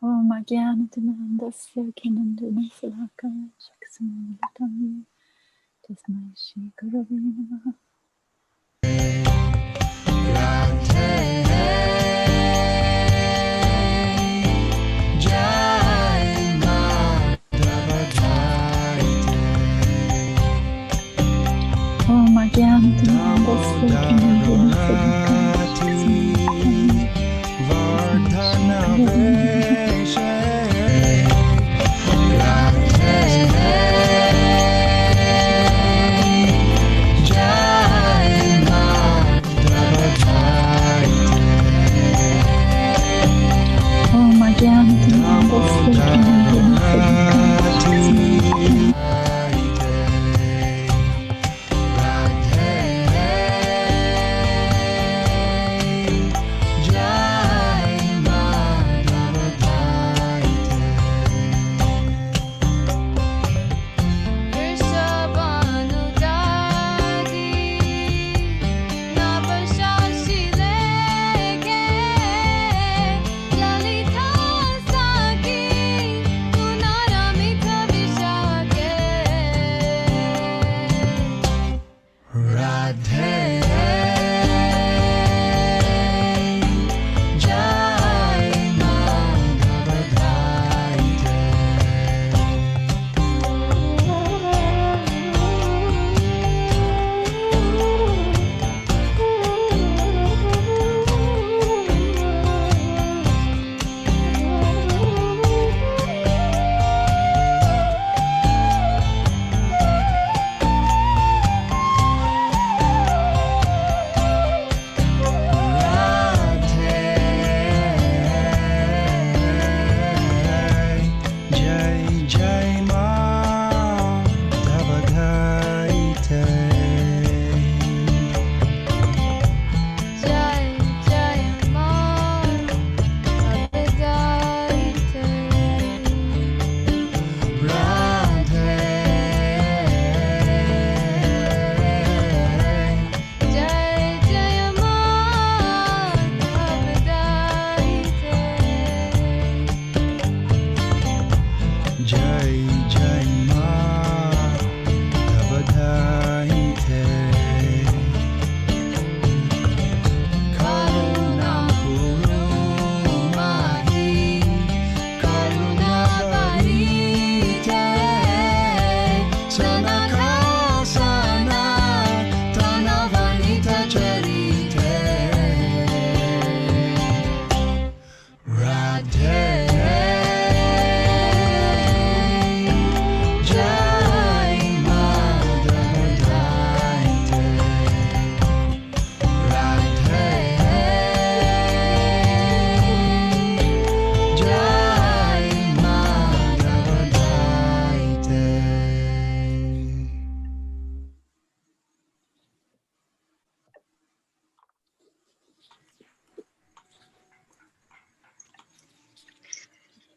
Om Agnanatina Dasya Kinandina Salakaya Shaksamulatam Tasmai Shri Gurave Namaha. Om Agnanatina Dasya Kinandina Salakaya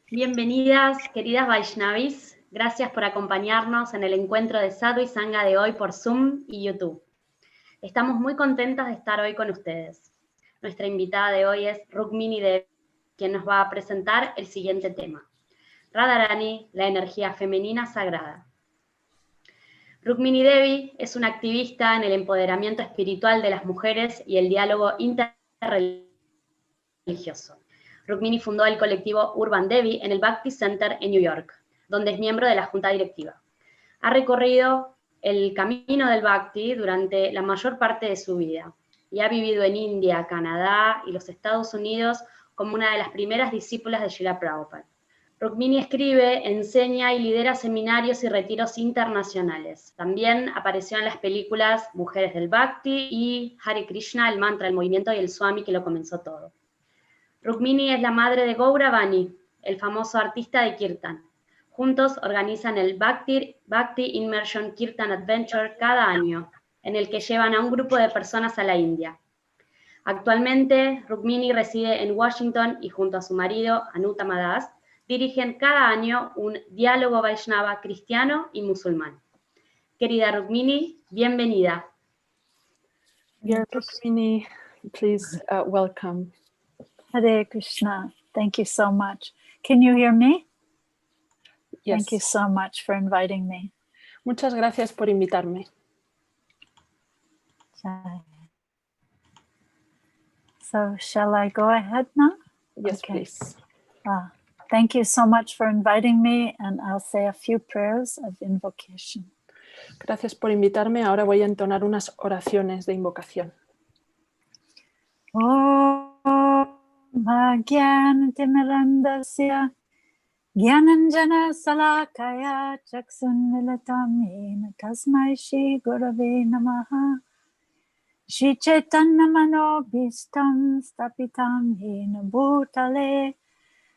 Bienvenidas, queridas Vaishnavis. Gracias por acompañarnos en el encuentro de Sadhu y Sangha de hoy por Zoom y YouTube. Estamos muy contentas de estar hoy con ustedes. Nuestra invitada de hoy es Rukmini Devi, quien nos va a presentar el siguiente tema. Radharani, la energía femenina sagrada. Rukmini Devi es una activista en el empoderamiento espiritual de las mujeres y el diálogo interreligioso. Rukmini fundó el colectivo Urban Devi en el Bhakti Center en New York, donde es miembro de la junta directiva. Ha recorrido el camino del Bhakti durante la mayor parte de su vida y ha vivido en India, Canadá y los Estados Unidos como una de las primeras discípulas de Srila Prabhupada. Rukmini escribe, enseña y lidera seminarios y retiros internacionales. También apareció en las películas Mujeres del Bhakti y Hare Krishna, el mantra, el movimiento y el Swami que lo comenzó todo. Rukmini es la madre de Gaura Vani, el famoso artista de Kirtan. Juntos organizan el Bhakti Immersion Kirtan Adventure cada año, en el que llevan a un grupo de personas a la India. Actualmente, Rukmini reside en Washington y junto a su marido, Anuttama Dasa, dirigen cada año un diálogo Vaishnava cristiano y musulmán. Querida Rukmini, bienvenida. Dear Rukmini, please welcome. Hare Krishna. Thank you so much. Can you hear me? Yes. Thank you so much for inviting me. Muchas gracias por invitarme. So shall I go ahead now? Yes, Okay. please. Thank you so much for inviting me, and I'll say a few prayers of invocation. Gracias por invitarme. Ahora voy a entonar unas oraciones de invocación. Om Jnana-timirandasya Jnananjana Salakaya Chaksunmilatam Yena Tasmai Shri Gurave Namaha Shri Chaitanya Manobhistam Stapitam Yena Bhutale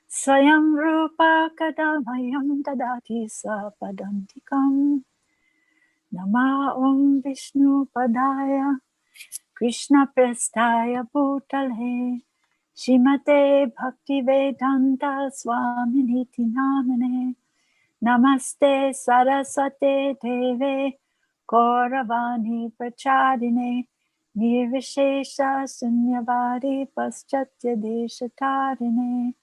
Swayam Rupa Kadamayam Dadati Sapadantikam Nama Om Vishnu Padaya Krishna Prestaya Bhutale Shrimate Bhakti Vedanta Swaminiti Namane Namaste Saraswate Deve Gaura Vani Prachadine Nirvishesha Sunyavadi Paschatya Deshatarine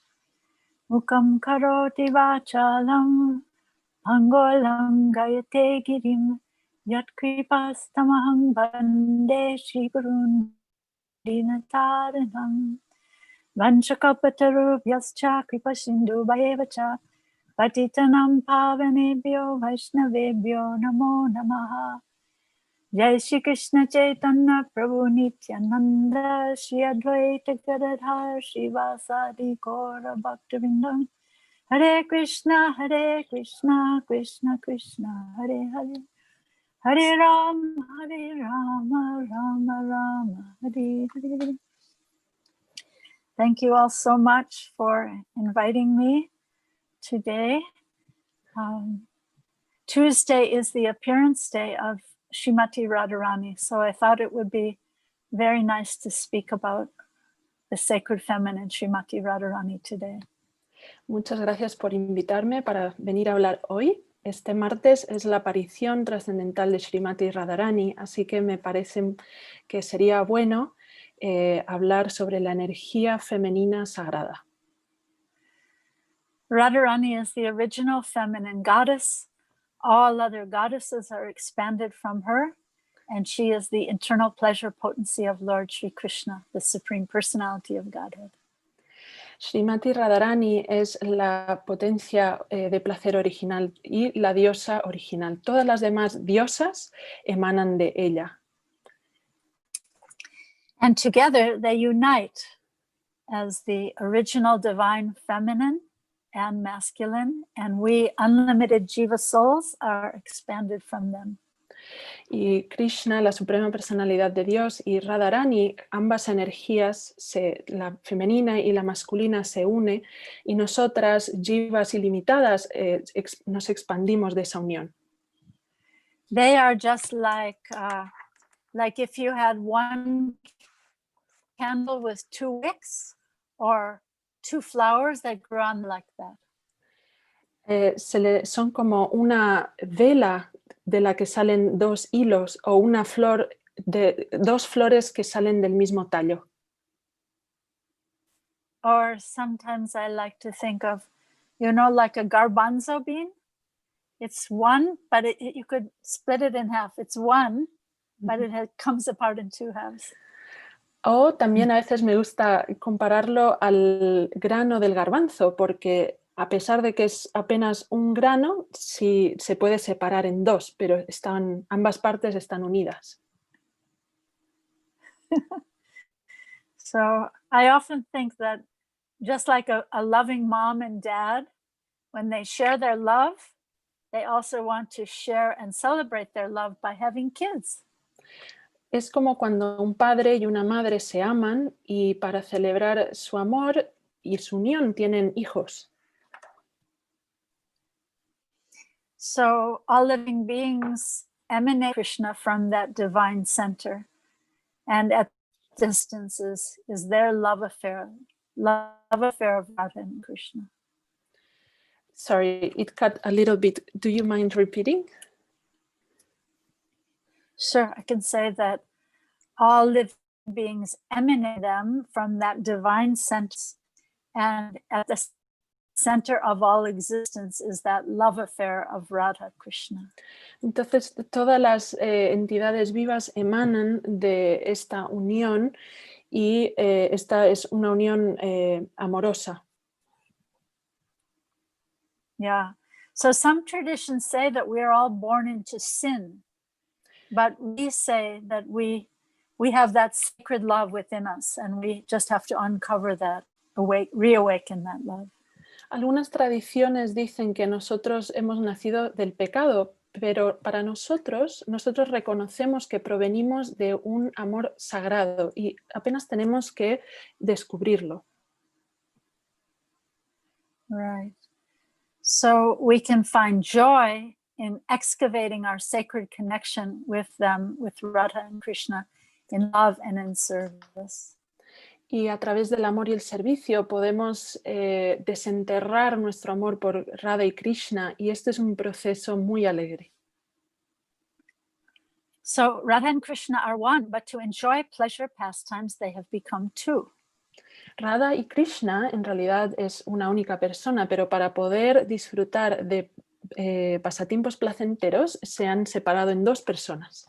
Mukam Karoti Vachalam Pangolam Gayate Girim Yat Kripastamaham Bande Shri Gurun Dinataranam Vanchakapatarubhyascha Kripasindhu Bhayevacha Patitanam Pavanebhyo Vaishnavebhyo Namo Namaha Jai Shri Krishna Chaitanya Prabhu Nityananda Shri Advaita Gadadhar Shri Vasadi Gaura Bhaktivinoda Hare Krishna Krishna Krishna Hare Hare Hare Rama Rama Rama Hare Hare. Thank you all so much for inviting me today. Tuesday is the appearance day of Srimati Radharani, so I thought it would be very nice to speak about the sacred feminine Srimati Radharani today. Muchas gracias por invitarme para venir a hablar hoy. Este martes es la aparición trascendental de Srimati Radharani, así que me parece que sería bueno hablar sobre la energía femenina sagrada. Radharani is the original feminine goddess. All other goddesses are expanded from her, and she is the internal pleasure potency of Lord Sri Krishna, the Supreme Personality of Godhead. Srimati Radharani es la potencia de placer original y la diosa original. Todas las demás diosas emanan de ella. And together they unite as the original divine feminine and masculine, and we unlimited jiva souls are expanded from them. Y Krishna, la suprema personalidad de Dios, y Radharani, ambas energías, la femenina y la masculina, se unen, y nosotras, jivas ilimitadas, nos expandimos de esa unión. They are just like if you had one candle with two wicks or two flowers that grow on like that. Son como una vela de la que salen dos hilos o una flor de dos flores que salen del mismo tallo. Or sometimes I like to think of, like a garbanzo bean. It's one, but you could split it in half. It's one, but it comes apart in two halves. O también a veces me gusta compararlo al grano del garbanzo, porque a pesar de que es apenas un grano, sí se puede separar en dos, pero ambas partes están unidas. So I often think that just like a loving mom and dad, when they share their love, they also want to share and celebrate their love by having kids. Es como cuando un padre y una madre se aman y para celebrar su amor y su unión tienen hijos. So all living beings emanate Krishna from that divine center, and at distance is their love affair of Radha and Krishna. Sorry, it cut a little bit. Do you mind repeating? Sure, I can say that all living beings emanate them from that divine sense, and at the center of all existence is that love affair of Radha Krishna. Entonces, todas las entidades vivas emanan de esta unión y esta es una unión amorosa. Yeah. So some traditions say that we are all born into sin, but we say that we have that sacred love within us, and we just have to uncover that, reawaken that love. Algunas tradiciones dicen que nosotros hemos nacido del pecado, pero para nosotros reconocemos que provenimos de un amor sagrado y apenas tenemos que descubrirlo. Right. So we can find joy in excavating our sacred connection with them, with Radha and Krishna, in love and in service. Y a través del amor y el servicio podemos desenterrar nuestro amor por Radha y Krishna, y este es un proceso muy alegre. So Radha and Krishna are one, but to enjoy pleasure pastimes, they have become two. Radha y Krishna en realidad es una única persona, pero para poder disfrutar de pasatiempos placenteros se han separado en dos personas.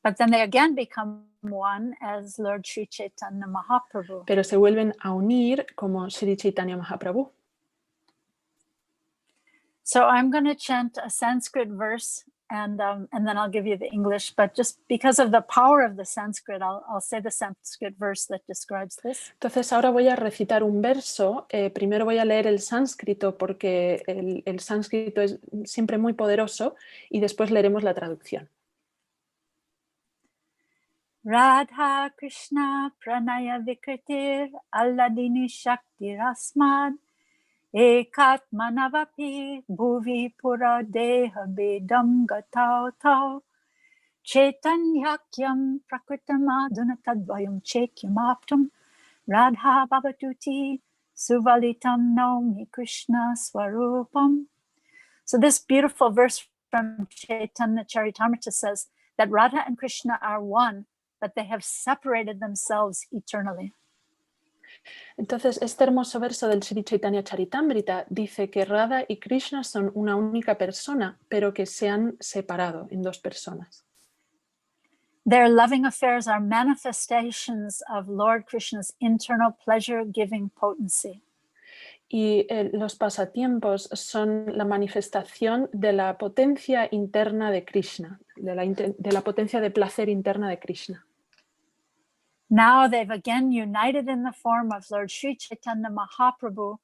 But then they again become one as Lord Sri Chaitanya Mahaprabhu. Pero se vuelven a unir como Sri Chaitanya Mahaprabhu. So I'm going to chant a Sanskrit verse and then I'll give you the English. But just because of the power of the Sanskrit, I'll say the Sanskrit verse that describes this. Entonces ahora voy a recitar un verso. Primero voy a leer el sánscrito porque el sánscrito es siempre muy poderoso y después leeremos la traducción. Radha Krishna Pranaya Vikritir Alladini Shakti Rasmad Ekatmanavapi Bhuvi Pura Deha Bedam Gatau Tau Chaitanyakyam Prakritam Tadvayam Chekyamaptam Radha Bhavatuti Suvalitam Naumi Krishna Swarupam. So this beautiful verse from Chaitanya Charitamrita says that Radha and Krishna are one, but they have separated themselves eternally. Entonces, este hermoso verso del Sri Chaitanya Charitamrita dice que Radha y Krishna son una única persona, pero que se han separado en dos personas. Their loving affairs are manifestations of Lord Krishna's internal pleasure-giving potency. Y los pasatiempos son la manifestación de la potencia interna de Krishna, de la potencia de placer interna de Krishna. Now they've again united in the form of Lord Sri Chaitanya Mahaprabhu,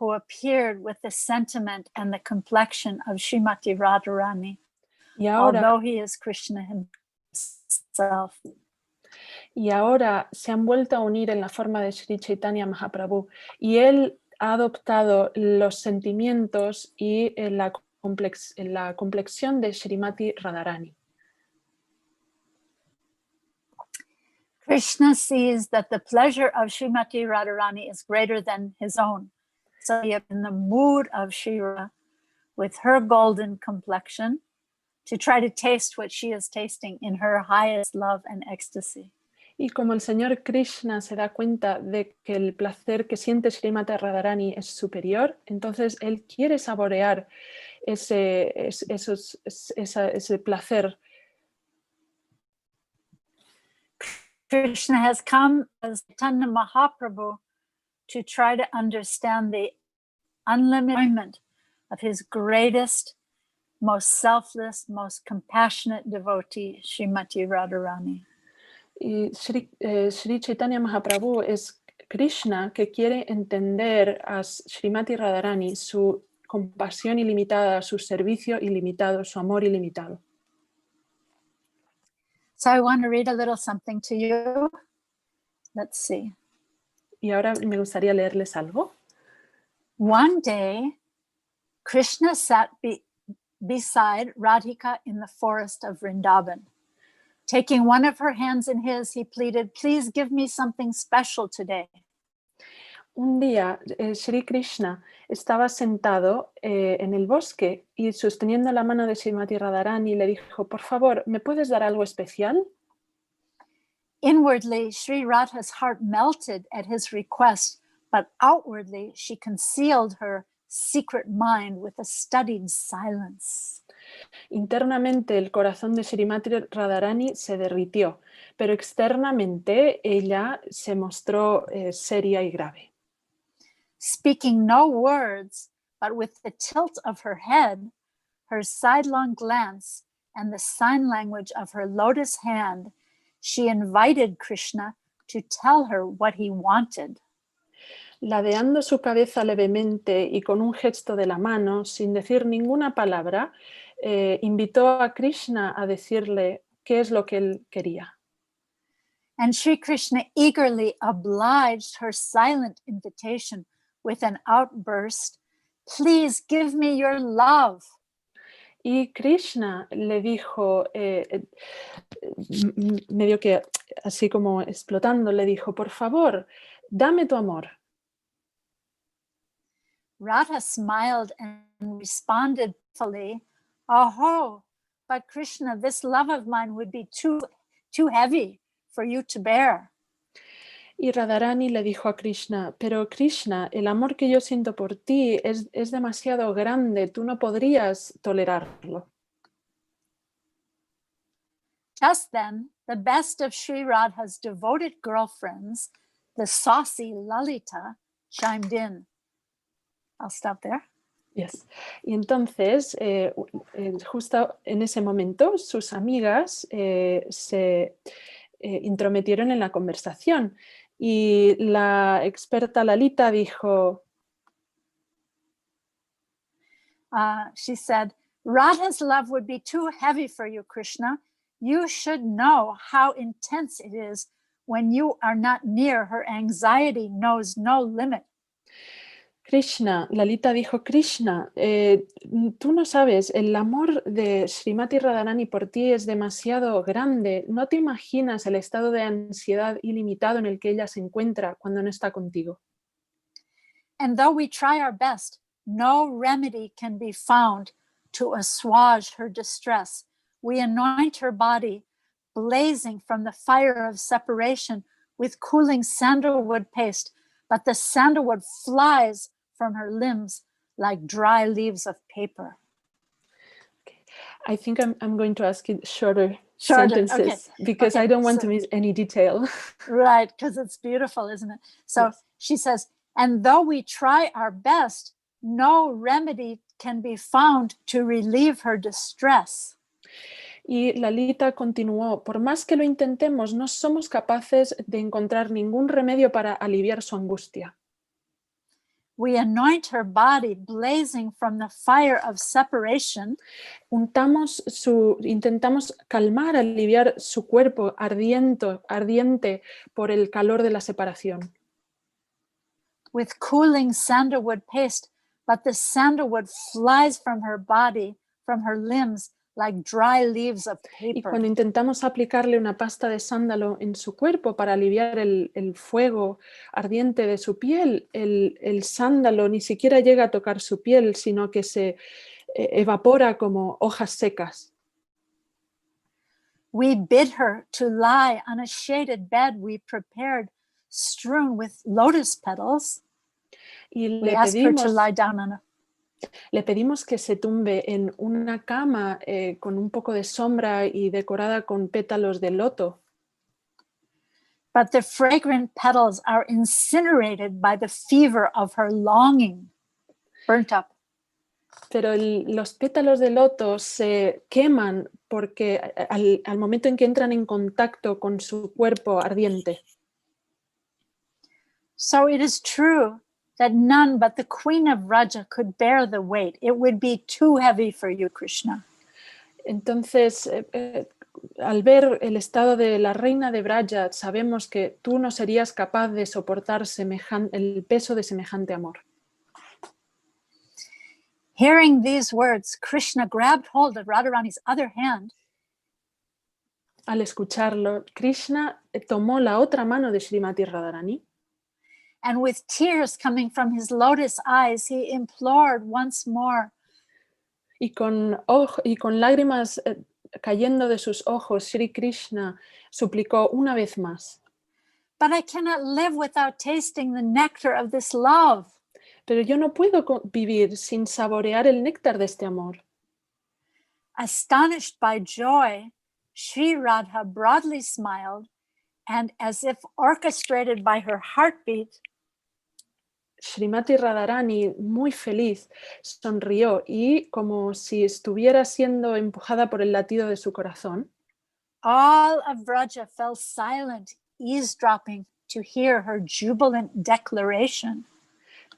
who appeared with the sentiment and the complexion of Srimati Radharani, although he is Krishna himself. Y ahora se han vuelto a unir en la forma de Sri Chaitanya Mahaprabhu, y él ha adoptado los sentimientos y la complexión de Srimati Radharani. Krishna sees that the pleasure of Srimati Radharani is greater than his own. So he is in the mood of Shira with her golden complexion to try to taste what she is tasting in her highest love and ecstasy. Y como el Señor Krishna se da cuenta de que el placer que siente Srimati Radharani es superior, entonces él quiere saborear ese placer. Krishna has come as Chaitanya Mahaprabhu to try to understand the unlimited enjoyment of his greatest, most selfless, most compassionate devotee, Srimati Radharani. Y Sri Chaitanya Mahaprabhu es Krishna que quiere entender a Srimati Radharani, su compasión ilimitada, su servicio ilimitado, su amor ilimitado. So I want to read a little something to you. Let's see. Y ahora me gustaría leerles algo. One day, Krishna sat beside Radhika in the forest of Vrindavan. Taking one of her hands in his, he pleaded, "Please give me something special today." Un día, Sri Krishna estaba sentado en el bosque y sosteniendo la mano de Srimati Radharani le dijo, por favor, ¿me puedes dar algo especial? Inwardly, Sri Radha's heart melted at his request, but outwardly she concealed her secret mind with a studied silence. Internamente el corazón de Srimati Radharani se derritió, pero externamente ella se mostró seria y grave. Speaking no words, but with the tilt of her head, her sidelong glance, and the sign language of her lotus hand, she invited Krishna to tell her what he wanted. Ladeando su cabeza levemente y con un gesto de la mano, sin decir ninguna palabra, invitó a Krishna a decirle qué es lo que él quería. And Sri Krishna eagerly obliged her silent invitation with an outburst, "Please give me your love." Y Krishna le dijo, medio que así como explotando, le dijo, por favor, dame tu amor. Radha smiled and responded fully, "Oh, but Krishna, this love of mine would be too heavy for you to bear." Y Radharani le dijo a Krishna, pero Krishna, el amor que yo siento por ti es demasiado grande, tú no podrías tolerarlo. Just then, the best of Sri Radha's devoted girlfriends, the saucy Lalita, chimed in. I'll stop there. Yes. Y entonces, justo en ese momento, sus amigas se intrometieron en la conversación y la experta Lalita dijo, she said, "Radha's love would be too heavy for you, Krishna. You should know how intense it is when you are not near. Her anxiety knows no limit." Krishna, Lalita dijo, Krishna, tú no sabes, el amor de Srimati Radharani por ti es demasiado grande. No te imaginas el estado de ansiedad ilimitado en el que ella se encuentra cuando no está contigo. And though we try our best, no remedy can be found to assuage her distress. We anoint her body, blazing from the fire of separation, with cooling sandalwood paste, but the sandalwood flies from her limbs like dry leaves of paper. Okay. I think I'm going to ask you shorter sentences, okay. because I don't want to miss any detail. Right, because it's beautiful, isn't it? So yes. She says, and though we try our best, no remedy can be found to relieve her distress. Y Lalita continuó, por más que lo intentemos, no somos capaces de encontrar ningún remedio para aliviar su angustia. We anoint her body blazing from the fire of separation. Intentamos calmar, aliviar su cuerpo ardiente por el calor de la separación. With cooling sandalwood paste, but the sandalwood flies from her body, from her limbs, like dry leaves of paper. Y cuando intentamos aplicarle una pasta de sándalo en su cuerpo para aliviar el fuego ardiente de su piel, el sándalo ni siquiera llega a tocar su piel, sino que se evapora como hojas secas. We bid her to lie on a shaded bed we prepared, strewn with lotus petals. Y we ask her to lie down on a Le pedimos que se tumbe en una cama con un poco de sombra y decorada con pétalos de loto. But the fragrant petals are incinerated by the fever of her longing, burnt up. Pero los pétalos de loto se queman porque al momento en que entran en contacto con su cuerpo ardiente. So it is true that none but the Queen of Vraja could bear the weight. It would be too heavy for you, Krishna. Entonces, al ver el estado de la reina de Vraja, sabemos que tú no serías capaz de soportar el peso de semejante amor. Hearing these words, Krishna grabbed hold of Radharani's other hand. Al escucharlo, Krishna tomó la otra mano de Srimati Radharani. And with tears coming from his lotus eyes, he implored once more. Y con lágrimas cayendo de sus ojos, Sri Krishna suplicó una vez más. But I cannot live without tasting the nectar of this love. Pero yo no puedo vivir sin saborear el néctar de este amor. Astonished by joy, Sri Radha broadly smiled, and as if orchestrated by her heartbeat, Srimati Radharani, muy feliz, sonrió y, como si estuviera siendo empujada por el latido de su corazón, all of Vraja fell silent, eavesdropping to hear her jubilant declaration.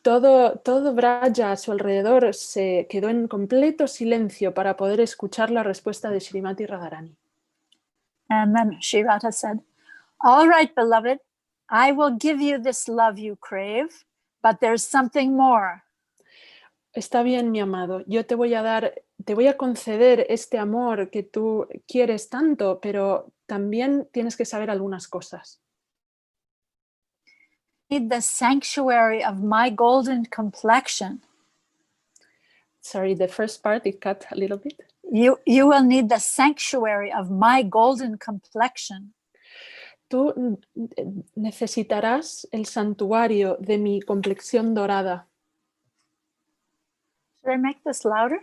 todo Vraja a su alrededor se quedó en completo silencio para poder escuchar la respuesta de Srimati Radharani. And then Sri Radha said, all right, beloved, I will give you this love you crave, but there's something more. Está bien, mi amado, yo te voy a conceder este amor que tú quieres tanto, pero también tienes que saber algunas cosas. Need the sanctuary of my golden complexion. Sorry, the first part, it cut a little bit. You will need the sanctuary of my golden complexion. Tú necesitarás el santuario de mi complexión dorada. Should I make this louder?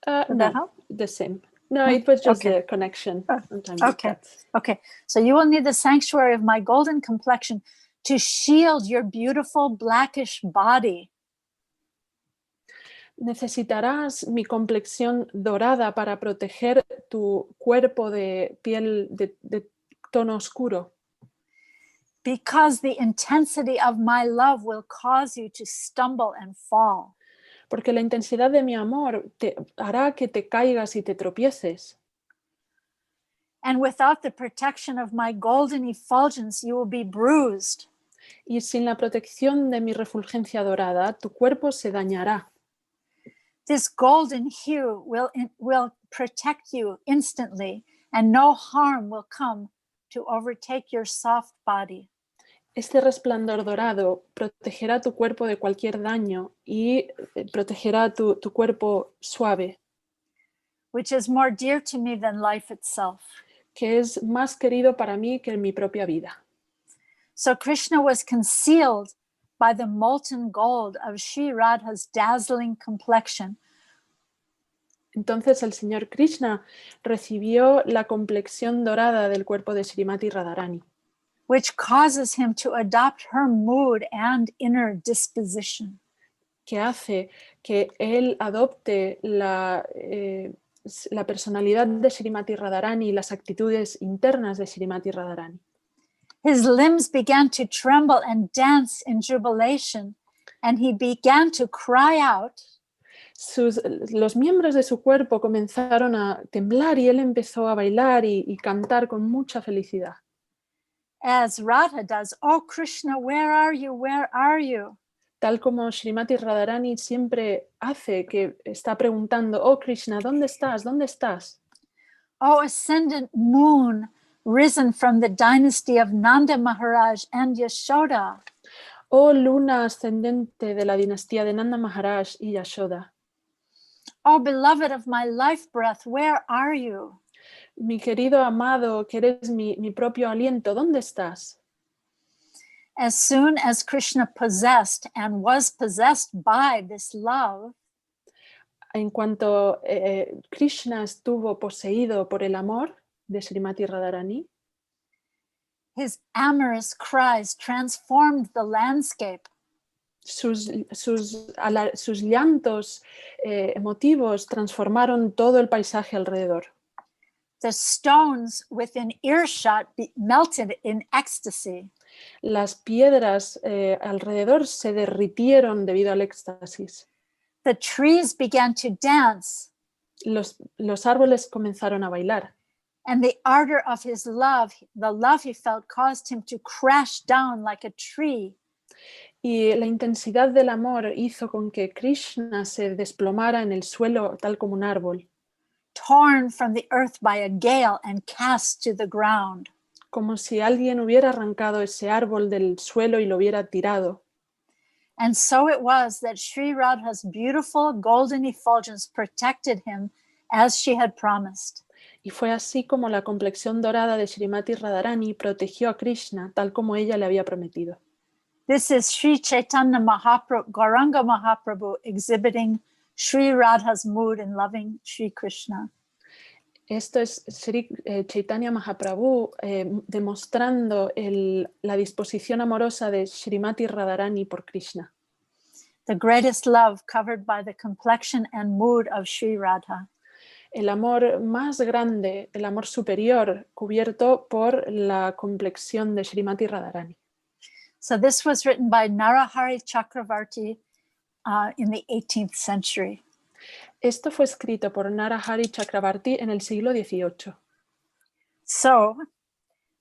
Would that help? The same. No, it was just Okay. the connection. Sometimes Okay. Okay. So you will need the sanctuary of my golden complexion to shield your beautiful blackish body. Necesitarás mi complexión dorada para proteger tu cuerpo de piel de tono oscuro. Because the intensity of my love will cause you to stumble and fall. Porque la intensidad de mi amor te hará que te caigas y te tropieces. And without the protection of my golden effulgence, you will be bruised. Y sin la protección de mi refulgencia dorada, tu cuerpo se dañará. This golden hue will protect you instantly, and no harm will come to overtake your soft body. Este resplandor dorado protegerá tu cuerpo de cualquier daño y protegerá tu cuerpo suave, Which is more dear to me than life itself. que es más querido para mí que mi propia vida. So Krishna was concealed by the molten gold of Sri Radha's dazzling complexion. Entonces el Señor Krishna recibió la complexión dorada del cuerpo de Srimati Radharani, Which causes him to adopt her mood and inner disposition. que hace que él adopte la personalidad de Srimati Radharani y las actitudes internas de Srimati Radharani. His limbs began to tremble and dance in jubilation, and he began to cry out, Los miembros de su cuerpo comenzaron a temblar y él empezó a bailar y cantar con mucha felicidad. as Radha does, "Oh Krishna, where are you? Where are you?" Tal como Srimati Radharani siempre hace, que está preguntando, oh Krishna, ¿dónde estás? ¿Dónde estás? "Oh ascendant moon, risen from the dynasty of Nanda Maharaj and Yashoda." Oh luna ascendente de la dinastía de Nanda Maharaj y Yashoda. "Oh beloved of my life breath, where are you?" Mi querido amado, que eres mi propio aliento, ¿dónde estás? As soon as Krishna possessed and was possessed by this love, En cuanto Krishna estuvo poseído por el amor de Srimati Radharani, his amorous cries transformed the landscape. sus llantos emotivos transformaron todo el paisaje alrededor. The stones within earshot melted in ecstasy. Las piedras alrededor se derritieron debido al éxtasis. The trees began to dance, Los árboles comenzaron a bailar. and the ardor of his love, the love he felt, caused him to crash down like a tree. Y la intensidad del amor hizo con que Krishna se desplomara en el suelo tal como un árbol, Torn from the earth by a gale and cast to the ground. como si alguien hubiera arrancado ese árbol del suelo y lo hubiera tirado. And so it was that Sri Radha's beautiful golden effulgence protected him as she had promised. Y fue así como la complexión dorada de Srimati Radharani protegió a Krishna, tal como ella le había prometido. This is Sri Chaitanya Mahaprabhu, Gauranga Mahaprabhu exhibiting Sri Radha's mood in loving Sri Krishna. Esto es Sri Chaitanya Mahaprabhu demostrando la disposición amorosa de Srimati Radharani por Krishna. The greatest love covered by the complexion and mood of Sri Radha. El amor más grande, el amor superior, cubierto por la complexión de Srimati Radharani. So this was written by Narahari Chakravarti in the 18th century. Esto fue escrito por Narahari Chakravarti en el siglo XVIII. So,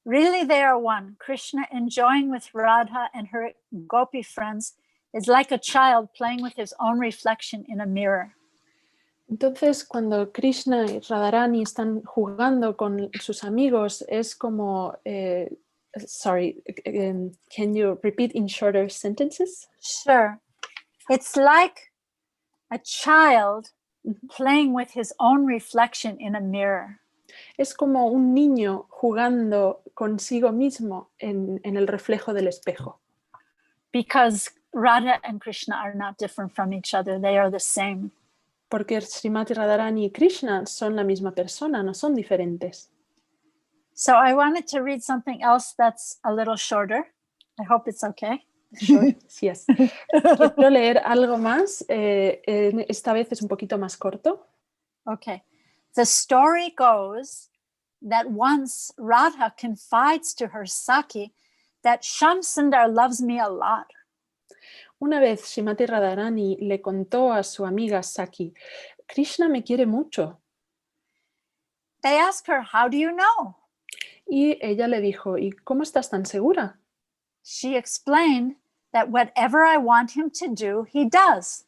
really they are one. Krishna enjoying with Radha and her gopi friends is like a child playing with his own reflection in a mirror. Entonces, cuando Krishna y Radharani están jugando con sus amigos, es como... can you repeat in shorter sentences? Sure. It's like a child playing with his own reflection in a mirror. Es como un niño jugando consigo mismo en el reflejo del espejo. Because Radha and Krishna are not different from each other. They are the same. Porque Srimati Radharani y Krishna son la misma persona, no son diferentes. So I wanted to read something else that's a little shorter. I hope it's okay. Sure. Yes. Quiero leer algo más. Esta vez es un poquito más corto. Okay. The story goes that once Radha confides to her Saki that Shyam Sundar loves me a lot. Una vez Srimati Radharani le contó a su amiga Saki, Krishna me quiere mucho. They asked her, how do you know? Y ella le dijo, ¿y cómo estás tan segura? She explained that whatever I want him to do, he does.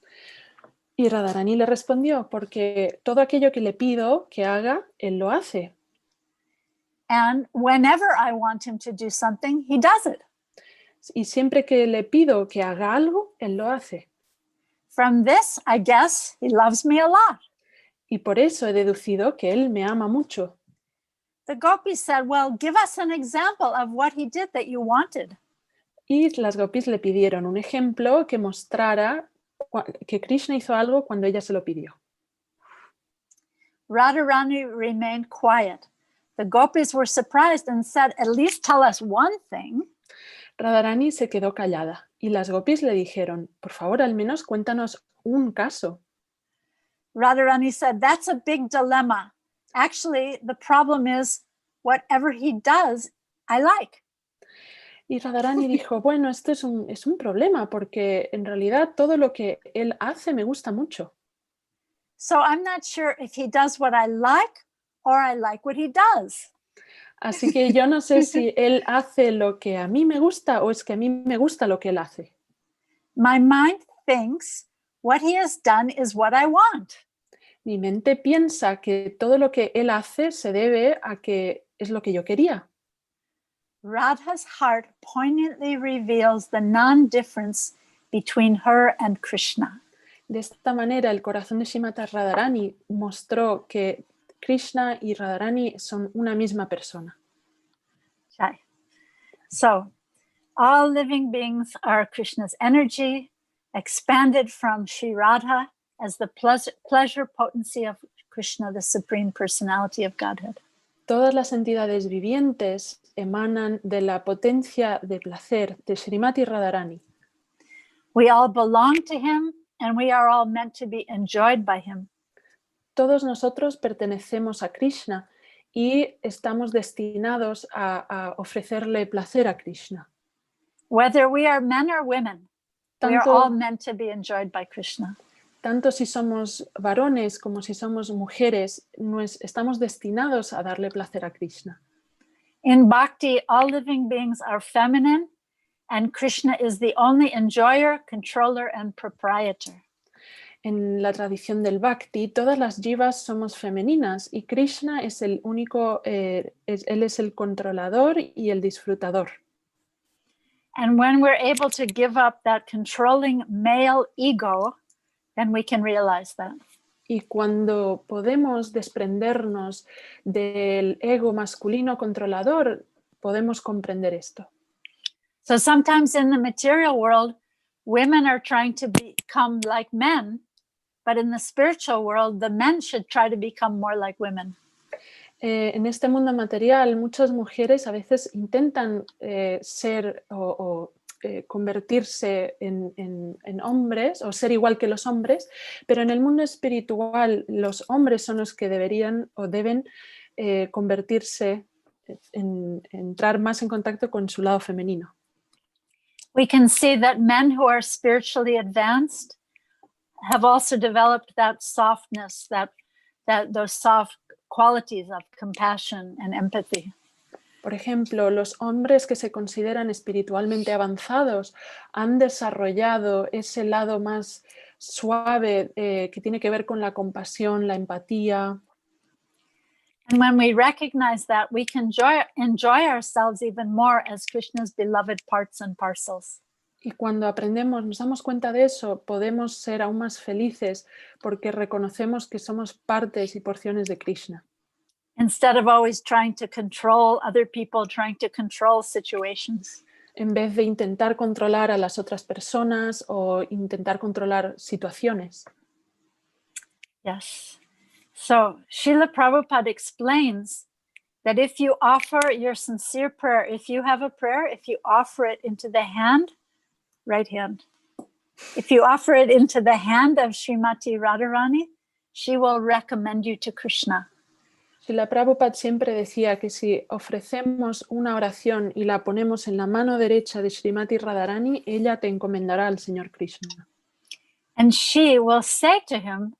Y Radharani le respondió, porque todo aquello que le pido que haga, él lo hace. And whenever I want him to do something, he does it. Y siempre que le pido que haga algo, él lo hace. From this, I guess he loves me a lot. Y por eso he deducido que él me ama mucho. The gopis said, well, give us an example of what he did that you wanted. Y las gopis le pidieron un ejemplo que mostrara que Krishna hizo algo cuando ella se lo pidió. Radharani remained quiet. The gopis were surprised and said, at least tell us one thing. Radharani se quedó callada y las gopis le dijeron, por favor, al menos cuéntanos un caso. Radharani said, that's a big dilemma. Actually, the problem is whatever he does, I like. Y Radharani dijo, bueno, esto es un problema porque en realidad todo lo que él hace me gusta mucho. So I'm not sure if he does what I like or I like what he does. Así que yo no sé si él hace lo que a mí me gusta o es que a mí me gusta lo que él hace. My mind thinks what he has done is what I want. Mi mente piensa que todo lo que él hace se debe a que es lo que yo quería. Radha's heart poignantly reveals the non-difference between her and Krishna. De esta manera, el corazón de Srimati Radharani mostró que Krishna y Radharani son una misma persona. Okay. So, all living beings are Krishna's energy, expanded from Sri Radha as the pleasure potency of Krishna, the Supreme Personality of Godhead. Todas las entidades vivientes emanan de la potencia de placer de Srimati Radharani. We all belong to him and we are all meant to be enjoyed by him. Todos nosotros pertenecemos a Krishna y estamos destinados a ofrecerle placer a Krishna. Whether we are men or women, we are all meant to be enjoyed by Krishna. Tanto si somos varones como si somos mujeres, estamos destinados a darle placer a Krishna. In Bhakti, all living beings are feminine, and Krishna is the only enjoyer, controller, and proprietor. En la tradición del Bhakti, todas las jivas somos femeninas y Krishna es el único, él es el controlador y el disfrutador. And when we're able to give up that controlling male ego, then we can realize that. Y cuando podemos desprendernos del ego masculino controlador, podemos comprender esto. So sometimes in the material world, women are trying to become like men, but in the spiritual world, the men should try to become more like women. En este mundo material, muchas mujeres a veces intentan ser o convertirse en hombres o ser igual que los hombres, pero en el mundo espiritual los hombres son los que deberían o deben convertirse entrar más en contacto con su lado femenino. We can see that men who are spiritually advanced have also developed that softness, those soft qualities of compassion and empathy. Por ejemplo, los hombres que se consideran espiritualmente avanzados han desarrollado ese lado más suave que tiene que ver con la compasión, la empatía. And when we recognize that, we can enjoy ourselves even more as Krishna's beloved parts and parcels. Y cuando aprendemos, nos damos cuenta de eso, podemos ser aún más felices porque reconocemos que somos partes y porciones de Krishna. Instead of always trying to control other people, trying to control situations. En vez de intentar controlar a las otras personas o intentar controlar situaciones. Yes. So Srila Prabhupada explains that if you offer your sincere prayer, if you have a prayer, if you offer it into the hand, right hand. If you offer it into the hand of Srimati Radharani, she will recommend you to Krishna. Srila Prabhupada siempre decía que si ofrecemos una oración y la ponemos en la mano derecha de Srimati Radharani, ella te encomendará al Señor Krishna. And she will say to him,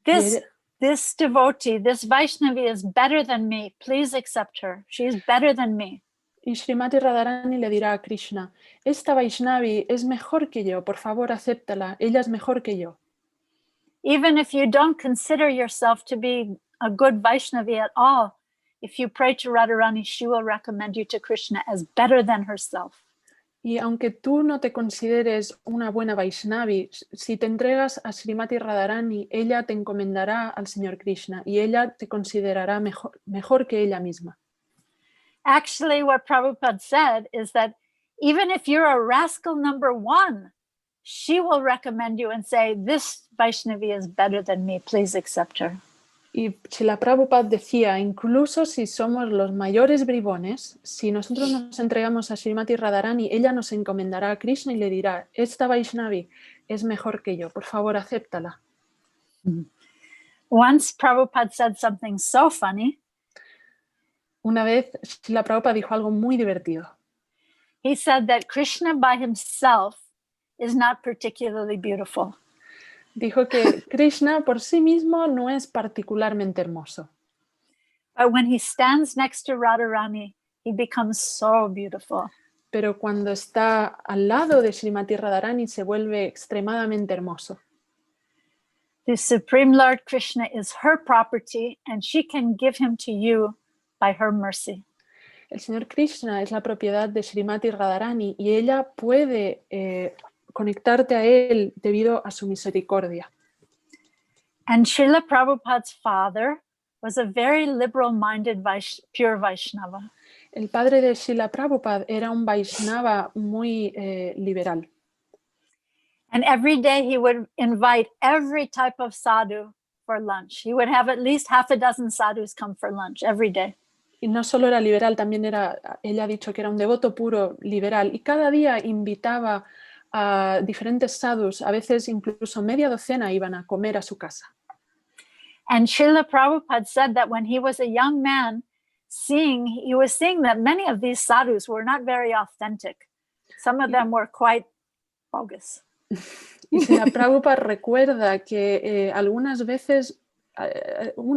this devotee, this Vaishnavi is better than me. Please accept her. She is better than me. Y Srimati Radharani le dirá a Krishna, esta Vaishnavi es mejor que yo, por favor acéptala, ella es mejor que yo. Even if you don't consider yourself to be a good Vaishnavi at all, if you pray to Radharani, she will recommend you to Krishna as better than herself. Y aunque tú no te consideres una buena Vaishnavi, si te entregas a Srimati Radharani, ella te encomendará al Señor Krishna y ella te considerará mejor que ella misma. Actually, what Prabhupada said is that even if you're a rascal number one, she will recommend you and say, this Vaishnavi is better than me, please accept her. Y Srila Prabhupada decía, incluso si somos los mayores bribones, si nosotros nos entregamos a Srimati Radharani, ella nos encomendará a Krishna y le dirá, esta Vaishnavi es mejor que yo, por favor, acéptala. Once Prabhupada said something so funny. Una vez Srila Prabhupada dijo algo muy divertido. He said that Krishna by himself is not particularly beautiful. Dijo que Krishna por sí mismo no es particularmente hermoso. But when he stands next to Radharani, he becomes so beautiful. Pero cuando está al lado de Srimati Radharani se vuelve extremadamente hermoso. The Supreme Lord Krishna is her property and she can give him to you by her mercy. El Señor Krishna es la propiedad de Srimati Radharani y ella puede conectarte a él debido a su misericordia. And Srila Prabhupada's father was a very liberal-minded pure Vaishnava. El padre de Srila Prabhupada era un Vaishnava muy liberal. And every day he would invite every type of sadhu for lunch. He would have at least half a dozen sadhus come for lunch every day. Y no solo era liberal, también ella ha dicho que era un devoto puro liberal y cada día invitaba a diferentes sadhus, a veces incluso media docena iban a comer a su casa. And Srila Prabhupada said that when he was a young man, he was seeing that many of these sadhus were not very authentic. Some of them were quite bogus. Y Srila Prabhupada recuerda que algunas veces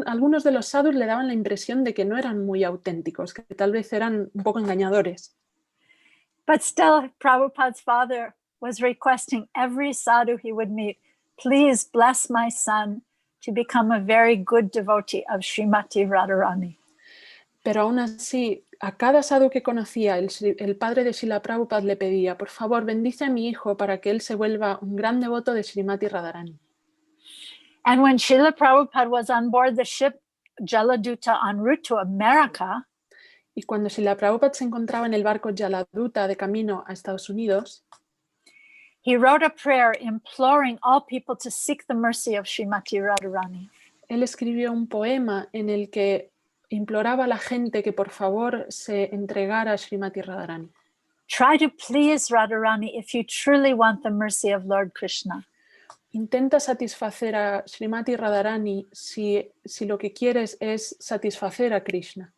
algunos de los sadhus le daban la impresión de que no eran muy auténticos, que tal vez eran un poco engañadores. But still, Prabhupada's father was requesting every sadhu he would meet, please bless my son to become a very good devotee of Srimati Radharani. Pero aún así, a cada sadhu que conocía, el padre de Srila Prabhupada le pedía, por favor, bendice a mi hijo para que él se vuelva un gran devoto de Srimati Radharani. And when Srila Prabhupada was on board the ship Jaladuta en route to America, Y cuando Srila Prabhupada se encontraba en el barco Jaladuta de camino a Estados Unidos, he wrote a prayer imploring all people to seek the mercy of Srimati Radharani. él escribió un poema en el que imploraba a la gente que por favor se entregara a Srimati Radharani. Try to please Radharani if you truly want the mercy of Lord Krishna. Intenta satisfacer a Srimati Radharani si lo que quieres es satisfacer a Krishna.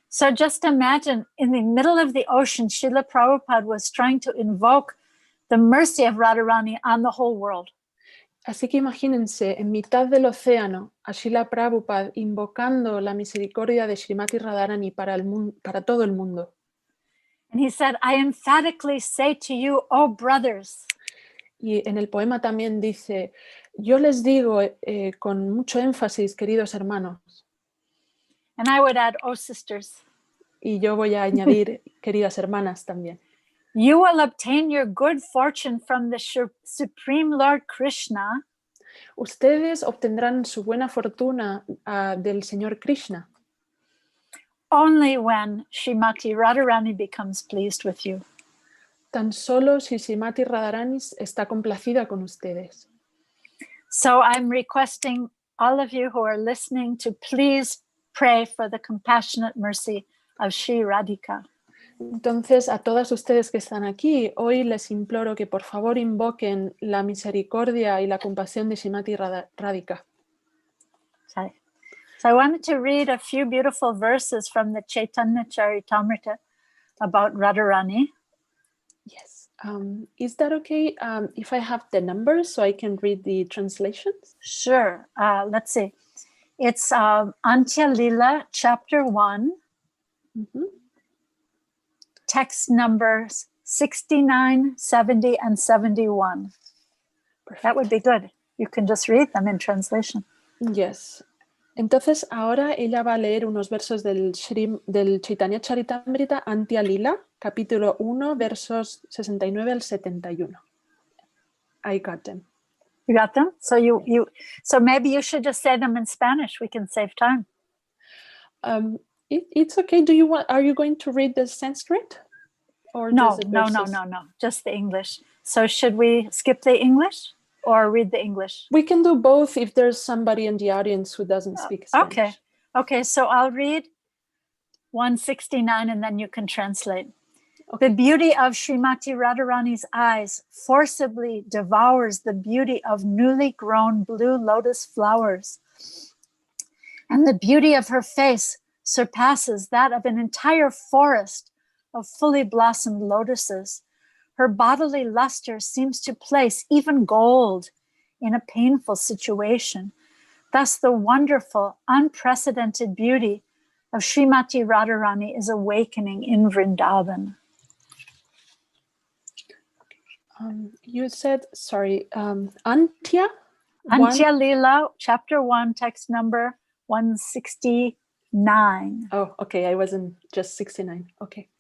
So just imagine, in the middle of the ocean, Srila Prabhupada was trying to invoke the mercy of Radharani on the whole world. Así que imagínense, en mitad del océano, a Srila Prabhupada invocando la misericordia de Srimati Radharani para todo el mundo. And he said, I emphatically say to you, oh brothers, Y en el poema también dice, yo les digo con mucho énfasis, queridos hermanos, and I would add, oh sisters, y yo voy a añadir, queridas hermanas también, you will obtain your good fortune from the Supreme Lord Krishna ustedes obtendrán su buena fortuna del Señor Krishna only when Srimati Radharani becomes pleased with you. tan solo si Srimati Radharani está complacida con ustedes. So I'm requesting all of you who are listening to please pray for the compassionate mercy of Sri Radhika. Entonces, a todas ustedes que están aquí, hoy les imploro que por favor invoquen la misericordia y la compasión de Srimati Radhika. So I wanted to read a few beautiful verses from the Chaitanya Charitamrita about Radharani. Yes. Is that okay if I have the numbers so I can read the translations? Sure. Let's see. It's Antya Lila, chapter 1, text numbers 69, 70, and 71. Perfect. That would be good. You can just read them in translation. Yes. Entonces, ahora ella va a leer unos versos del Chaitanya Charitamrita Antya Lila, capítulo 1, versos 69 al 71. I got them. You got them? So so maybe you should just say them in Spanish. We can save time. It's okay. Are you going to read the Sanskrit? Or No. Just the English. So should we skip the English or read the English? We can do both if there's somebody in the audience who doesn't speak Spanish. Okay, so I'll read 169 and then you can translate. Okay. The beauty of Srimati Radharani's eyes forcibly devours the beauty of newly grown blue lotus flowers. And the beauty of her face surpasses that of an entire forest of fully blossomed lotuses. Her bodily luster seems to place even gold in a painful situation. Thus, the wonderful, unprecedented beauty of Srimati Radharani is awakening in Vrindavan. You said, sorry, Antya? Antya Lila, chapter 1, text number 169. Oh, okay, I wasn't just 69. Okay.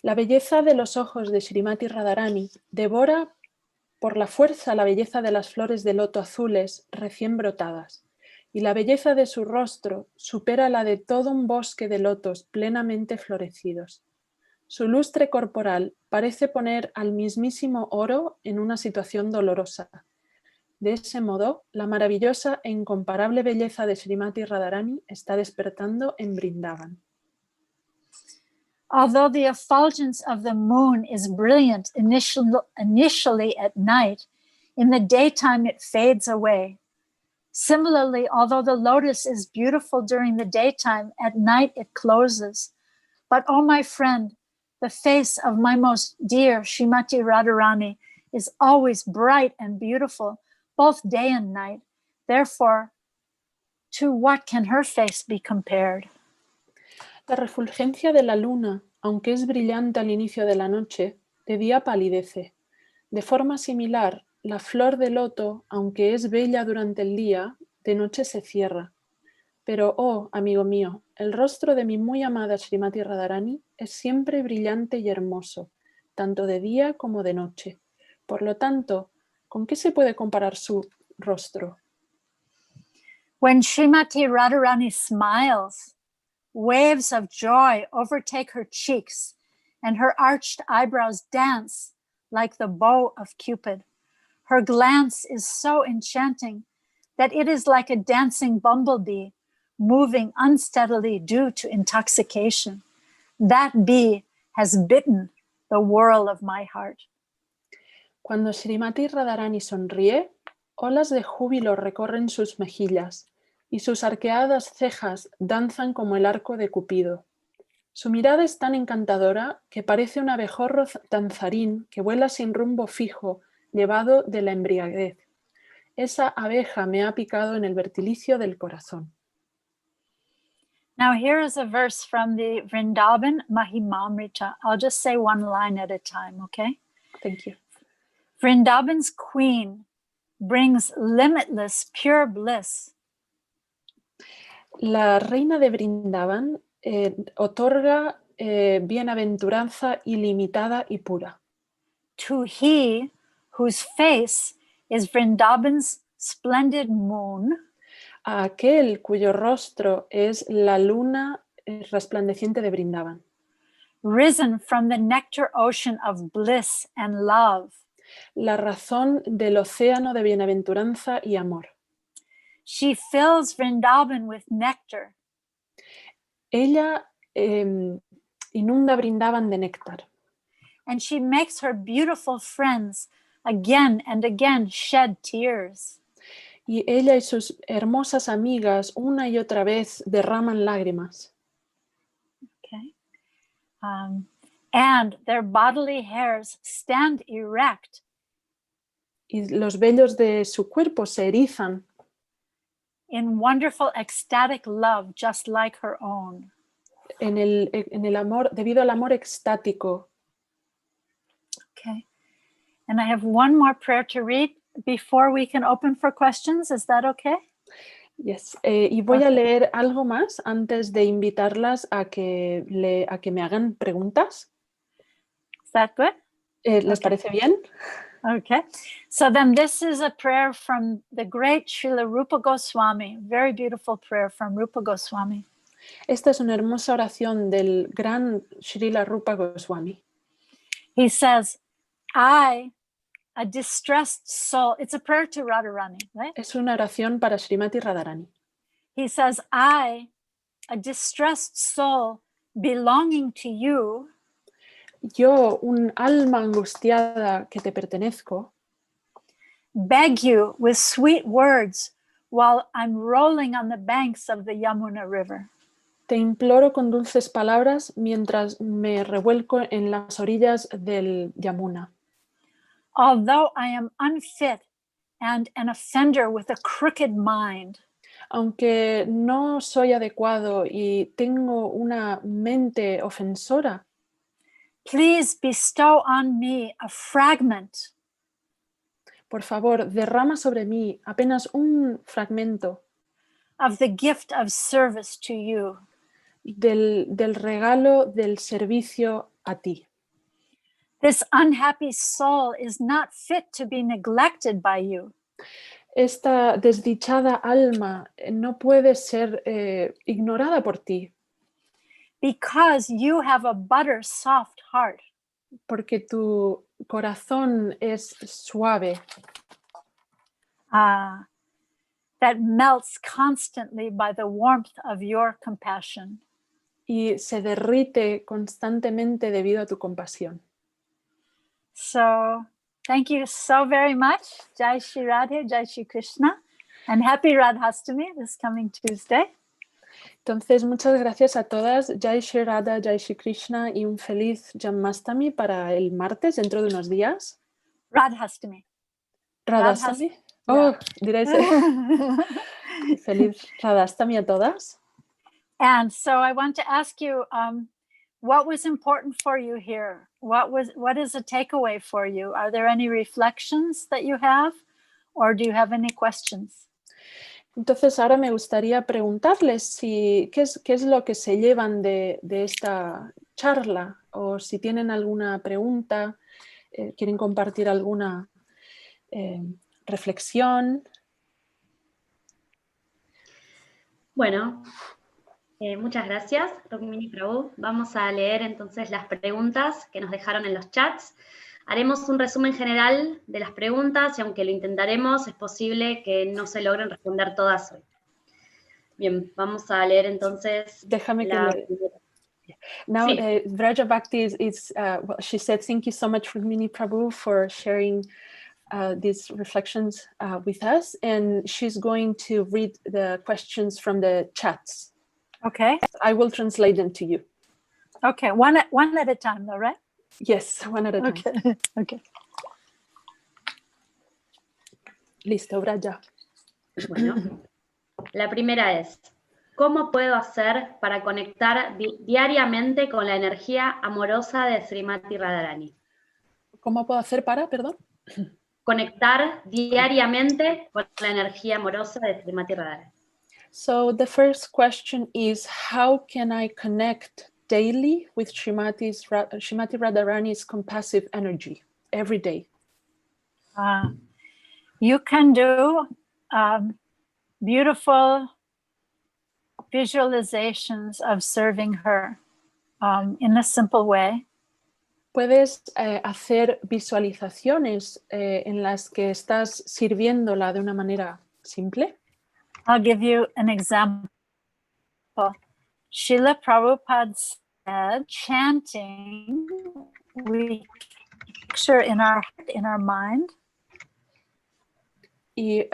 La belleza de los ojos de Srimati Radharani devora por la fuerza la belleza de las flores de loto azules recién brotadas, y la belleza de su rostro supera la de todo un bosque de lotos plenamente florecidos. Su lustre corporal parece poner al mismísimo oro en una situación dolorosa. De ese modo, la maravillosa e incomparable belleza de Srimati Radharani está despertando en Vrindavan. Although the effulgence of the moon is brilliant initially at night, in the daytime it fades away. Similarly, although the lotus is beautiful during the daytime, at night it closes. But, oh my friend, the face of my most dear Srimati Radharani is always bright and beautiful, both day and night. Therefore, to what can her face be compared? La refulgencia de la luna, aunque es brillante al inicio de la noche, de día palidece. De forma similar, la flor de loto, aunque es bella durante el día, de noche se cierra. Pero, oh, amigo mío, el rostro de mi muy amada Srimati Radharani es siempre brillante y hermoso, tanto de día como de noche. Por lo tanto, ¿con qué se puede comparar su rostro? When Srimati Radharani smiles, waves of joy overtake her cheeks, and her arched eyebrows dance like the bow of Cupid. Her glance is so enchanting that it is like a dancing bumblebee moving unsteadily due to intoxication. That bee has bitten the whirl of my heart. Cuando Srimati Radharani sonríe, olas de júbilo recorren sus mejillas y sus arqueadas cejas danzan como el arco de Cupido. Su mirada es tan encantadora que parece un abejorro danzarín que vuela sin rumbo fijo, llevado de la embriaguez. Esa abeja me ha picado en el vertilicio del corazón. Now here is a verse from the Vrindavan Mahimamrita. I'll just say one line at a time, okay? Thank you. Vrindavan's queen brings limitless pure bliss. La reina de Vrindavan otorga bienaventuranza ilimitada y pura. To he whose face is Vrindavan's splendid moon, A aquel cuyo rostro es la luna resplandeciente de Vrindavan, risen from the nectar ocean of bliss and love. la razón del océano de bienaventuranza y amor. She fills Vrindavan with nectar, Ella inunda Vrindavan de néctar and she makes her beautiful friends again and again shed tears. y ella y sus hermosas amigas una y otra vez derraman lágrimas. Okay. And their bodily hairs stand erect Y los vellos de su cuerpo se erizan in wonderful ecstatic love, just like her own. en el amor, debido al amor extático. Okay. And I have one more prayer to read before we can open for questions. Is that okay? Yes. Y voy a leer algo más antes de invitarlas a que me hagan preguntas. Is that good? ¿Les parece bien? Okay. So then this is a prayer from the great Srila Rupa Goswami. Very beautiful prayer from Rupa Goswami. Esta es una hermosa oración del gran Srila Rupa Goswami. He says, I, a distressed soul, it's a prayer to Radharani, right? Es una oración para Srimati Radharani. He says, I, a distressed soul belonging to you, Yo, un alma angustiada que te pertenezco, beg you with sweet words while I'm rolling on the banks of the Yamuna River. te imploro con dulces palabras mientras me revuelco en las orillas del Yamuna. Although I am unfit and an offender with a crooked mind, Aunque no soy adecuado y tengo una mente ofensora, please bestow on me a fragment por favor, derrama sobre mí apenas un fragmento of the gift of service to you. del regalo del servicio a ti. This unhappy soul is not fit to be neglected by you. Esta desdichada alma no puede ser ignorada por ti, Because you have a butter soft heart. porque tu corazón es suave, That melts constantly by the warmth of your compassion. y se derrite constantemente debido a tu compasión. So thank you so very much. Jai Shri Radhe, Jai Shri Krishna, and happy Radhastami this coming Tuesday. Entonces, muchas gracias a todas. Jai Shri Radha, Jai Shri Krishna y un feliz Janmashtami para el martes, dentro de unos días. Radhastami. Radhastami. Oh, diréis. Feliz Radhastami a todas. And so I want to ask you, what was important for you here? What is a takeaway for you? Are there any reflections that you have, or do you have any questions? Entonces, ahora me gustaría preguntarles qué es lo que se llevan de esta charla, o si tienen alguna pregunta, quieren compartir alguna reflexión. Bueno, muchas gracias, Rukmini Prabhu. Vamos a leer entonces las preguntas que nos dejaron en los chats. Haremos un resumen general de las preguntas y aunque lo intentaremos, es posible que no se logren responder todas hoy. Bien, vamos a leer entonces Déjame que la le... primera. Now, Sí. Vraja Bhakti well, she said, thank you so much, Rukmini Prabhu, for sharing these reflections with us. And she's going to read the questions from the chats. Okay. I will translate them to you. Okay. One at a time, though, right? Yes, one at a time. Okay. Okay. Listo, Vraja. Bueno, la primera es, ¿cómo puedo hacer para conectar diariamente con la energía amorosa de Srimati Radharani? ¿Cómo puedo hacer para, perdón? Conectar diariamente con la energía amorosa de Srimati Radharani. So the first question is, how can I connect daily with Srimati Radharani's compassive energy every day? You can do beautiful visualizations of serving her in a simple way. Puedes hacer visualizaciones en las que estás sirviéndola de una manera simple. I'll give you an example. Srila Prabhupada said, chanting, we picture in our mind. Y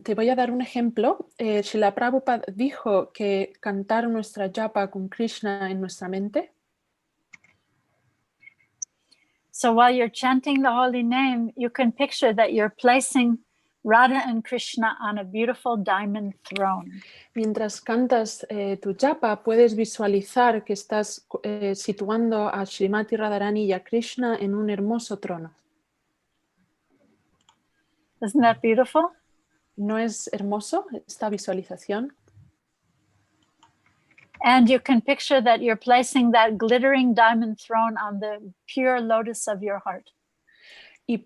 te voy a dar un ejemplo. Srila Prabhupada dijo que cantar nuestra japa con Krishna en nuestra mente. So while you're chanting the holy name, you can picture that you're placing Radha and Krishna on a beautiful diamond throne. Mientras cantas tu japa, puedes visualizar que estás situando a Srimati Radharani y a Krishna en un hermoso trono. Isn't that beautiful? ¿No es hermoso esta visualización? And you can picture that you're placing that glittering diamond throne on the pure lotus of your heart. Y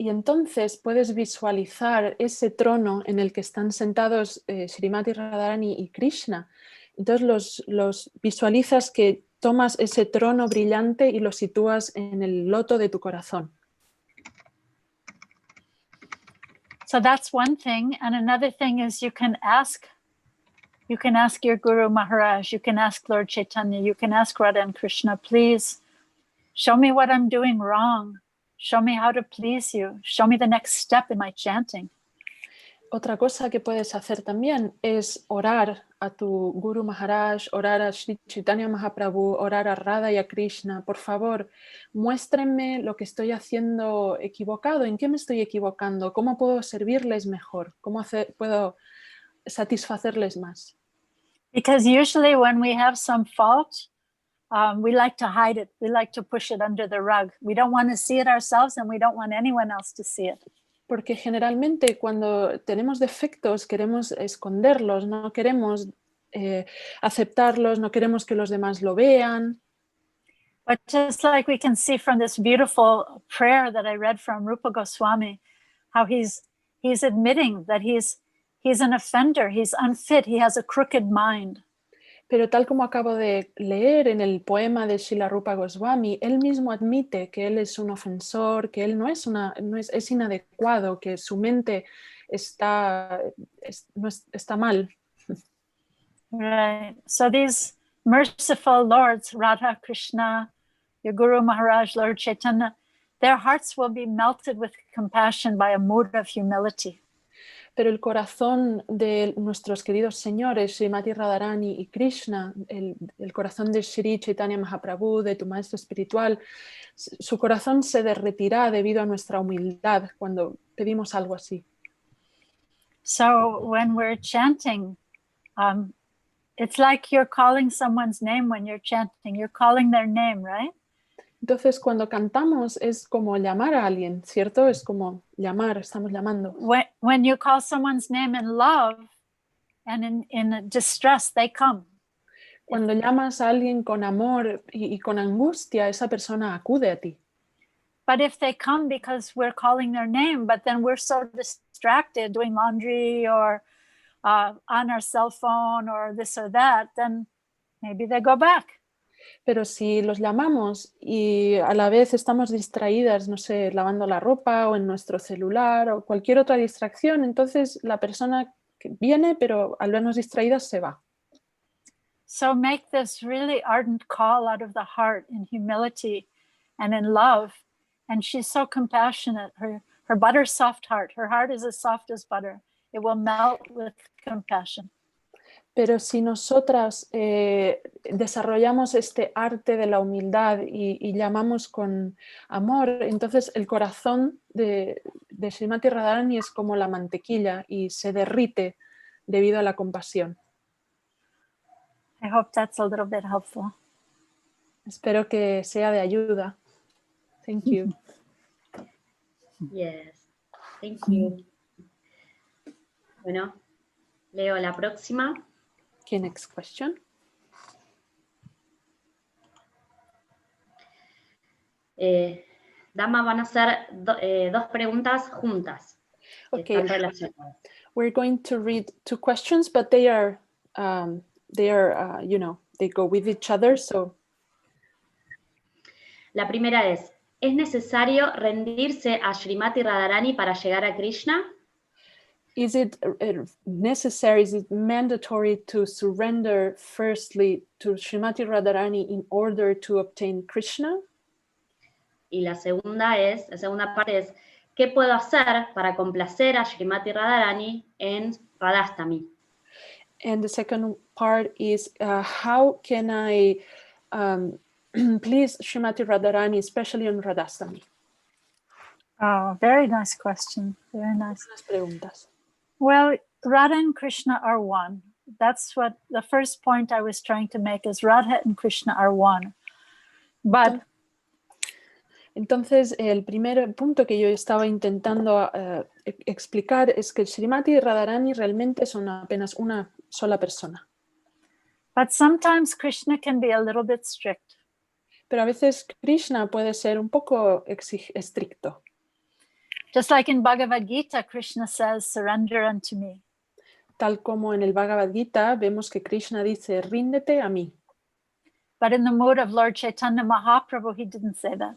entonces puedes visualizar ese trono en el que están sentados Srimati Radharani y Krishna. Entonces los visualizas que tomas ese trono brillante y lo sitúas en el loto de tu corazón. So that's one thing. And another thing is you can ask your Guru Maharaj, you can ask Lord Chaitanya, you can ask Radha and Krishna, please show me what I'm doing wrong. Show me how to please you. Show me the next step in my chanting. Otra cosa que puedes hacer también es orar a tu Guru Maharaj, orar a Sri Chaitanya Mahaprabhu, orar a Radha y a Krishna. Por favor, muéstrenme lo que estoy haciendo equivocado, en qué me estoy equivocando, cómo puedo servirles mejor, cómo puedo satisfacerles más. Because usually when we have some fault, we like to hide it. We like to push it under the rug. We don't want to see it ourselves and we don't want anyone else to see it. Porque generalmente cuando tenemos defectos queremos esconderlos, no queremos aceptarlos, no queremos que los demás lo vean. But just like we can see from this beautiful prayer that I read from Rupa Goswami, how he's admitting that he's an offender, he's unfit, he has a crooked mind. Pero tal como acabo de leer en el poema de Srila Rupa Goswami, él mismo admite que él es un ofensor, que él es inadecuado, que su mente está mal. Right. So these merciful lords, Radha, Krishna, your Guru Maharaj, Lord Chaitanya, their hearts will be melted with compassion by a mood of humility. Pero el corazón de nuestros queridos señores, Srimati Radharani y Krishna, el corazón de Sri Chaitanya Mahaprabhu, de tu maestro espiritual, su corazón se derretirá debido a nuestra humildad cuando pedimos algo así. So when we're chanting, it's like you're calling someone's name when you're chanting. You're calling their name, right? Entonces, cuando cantamos es como llamar a alguien, ¿cierto? Es como llamar, estamos llamando. When you call someone's name in love and in distress, they come. Cuando llamas a alguien con amor y con angustia, esa persona acude a ti. But if they come because we're calling their name, but then we're so distracted doing laundry or on our cell phone or this or that, then maybe they go back. Pero si los llamamos y a la vez estamos distraídas, no sé, lavando la ropa o en nuestro celular o cualquier otra distracción, entonces la persona que viene, pero al vernos distraídas se va. So make this really ardent call out of the heart in humility and in love. And she's so compassionate. Her butter's soft heart. Her heart is as soft as butter. It will melt with compassion. Pero si nosotras desarrollamos este arte de la humildad y llamamos con amor, entonces el corazón de Srimati Radharani es como la mantequilla y se derrite debido a la compasión. I hope that's a little bit helpful. Espero que sea de ayuda. Thank you. Yes, thank you. Bueno, leo la próxima. Okay, next question. Dama, van a hacer dos preguntas juntas. Okay, Están relacionadas. we're going to read two questions, but they are you know, they go with each other. So, La primera ¿es necesario rendirse a Srimati Radharani para llegar a Krishna? is it necessary, is it mandatory to surrender firstly to Srimati Radharani in order to obtain Krishna? Y la segunda parte es, ¿qué puedo hacer para complacer a Srimati Radharani en Radhastami? And the second part is how can I please Srimati Radharani, especially on Radhastami? Oh, very nice question. Very nice. Las preguntas. Well, Radha and Krishna are one. That's what the first point I was trying to make is Radha and Krishna are one. But entonces, el primer punto que yo estaba intentando explicar es que Srimati y Radharani realmente son apenas una sola persona. But sometimes Krishna can be a little bit strict. Pero a veces Krishna puede ser un poco estricto. Just like in Bhagavad Gita, Krishna says, surrender unto me. Tal como en el Bhagavad Gita vemos que Krishna dice, ríndete a mí. But in the mood of Lord Chaitanya Mahaprabhu, he didn't say that.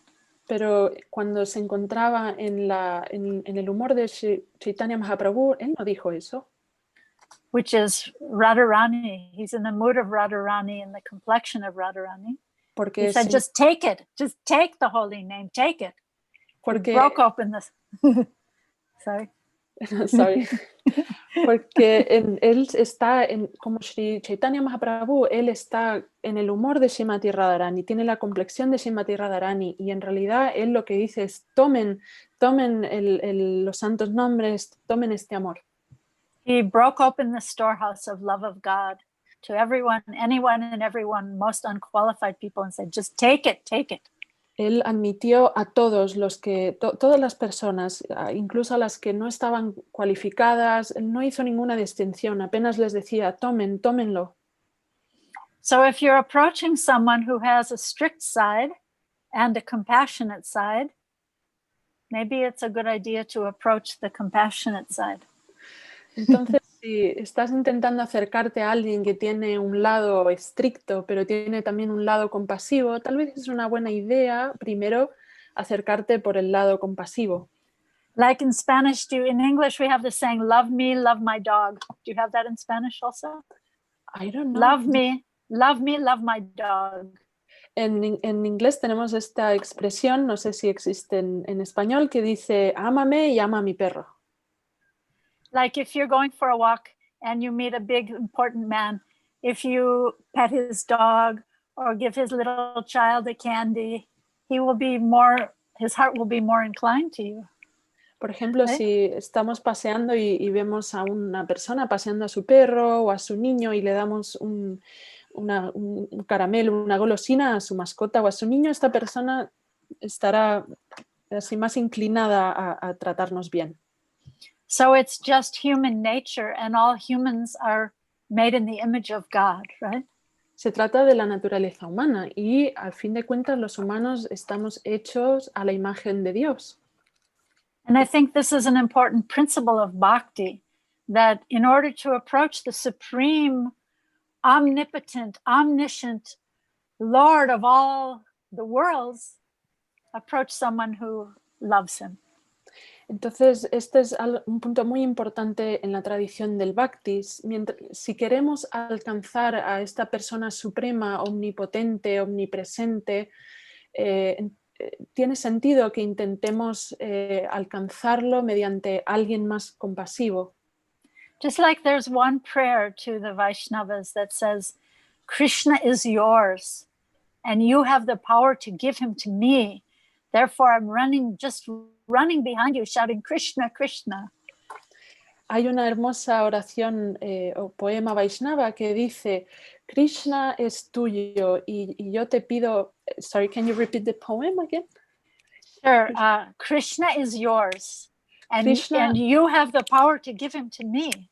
Pero cuando se encontraba en el humor de Chaitanya Mahaprabhu, él no dijo eso. Which is Radharani. He's in the mood of Radharani and the complexion of Radharani. Porque he said, just take it. Just take the holy name. Take it. Porque, he broke open this. Sorry. Sorry. Porque él está, como Sri Chaitanya Mahaprabhu, él está en el humor de Srimati Radharani, tiene la complexión de Srimati Radharani y en realidad él lo que dice es tomen los santos nombres, tomen este amor. He broke open the storehouse of love of God to everyone, anyone and everyone, most unqualified people, and said, just take it, take it. Él admitió a todos los que, todas las personas, incluso a las que no estaban cualificadas, él no hizo ninguna distinción, apenas les decía, tómenlo. So if you're approaching someone who has a strict side and a compassionate side, maybe it's a good idea to approach the compassionate side. Entonces, si estás intentando acercarte a alguien que tiene un lado estricto, pero tiene también un lado compasivo, tal vez es una buena idea primero acercarte por el lado compasivo. Like in Spanish, in English we have the saying, love me, love my dog. Do you have that in Spanish also? I don't know. Love me, love my dog. En inglés tenemos esta expresión, no sé si existe en español, que dice, ámame y ama a mi perro. Like if you're going for a walk and you meet a big important man, if you pet his dog or give his little child a candy, his heart will be more inclined to you. Por ejemplo, si estamos paseando y vemos a una persona paseando a su perro o a su niño y le damos un caramelo, una golosina a su mascota o a su niño, esta persona estará así más inclinada a tratarnos bien. So it's just human nature, and all humans are made in the image of God, right? Se trata de la naturaleza humana y al fin de cuentas los humanos estamos hechos a la imagen de Dios. And I think this is an important principle of bhakti, that in order to approach the supreme, omnipotent, omniscient Lord of all the worlds, approach someone who loves him. Entonces, este es un punto muy importante en la tradición del Bhakti. Si queremos alcanzar a esta persona suprema, omnipotente, omnipresente, tiene sentido que intentemos alcanzarlo mediante alguien más compasivo. Just like there's one prayer to the Vaishnavas that says, Krishna is yours, and you have the power to give him to me. Therefore, I'm running behind you, shouting, Krishna, Krishna. Hay una hermosa oración o poema Vaishnava que dice, Krishna es tuyo y yo te pido... Sorry, can you repeat the poem again? Sure. Krishna is yours, and you have the power to give him to me.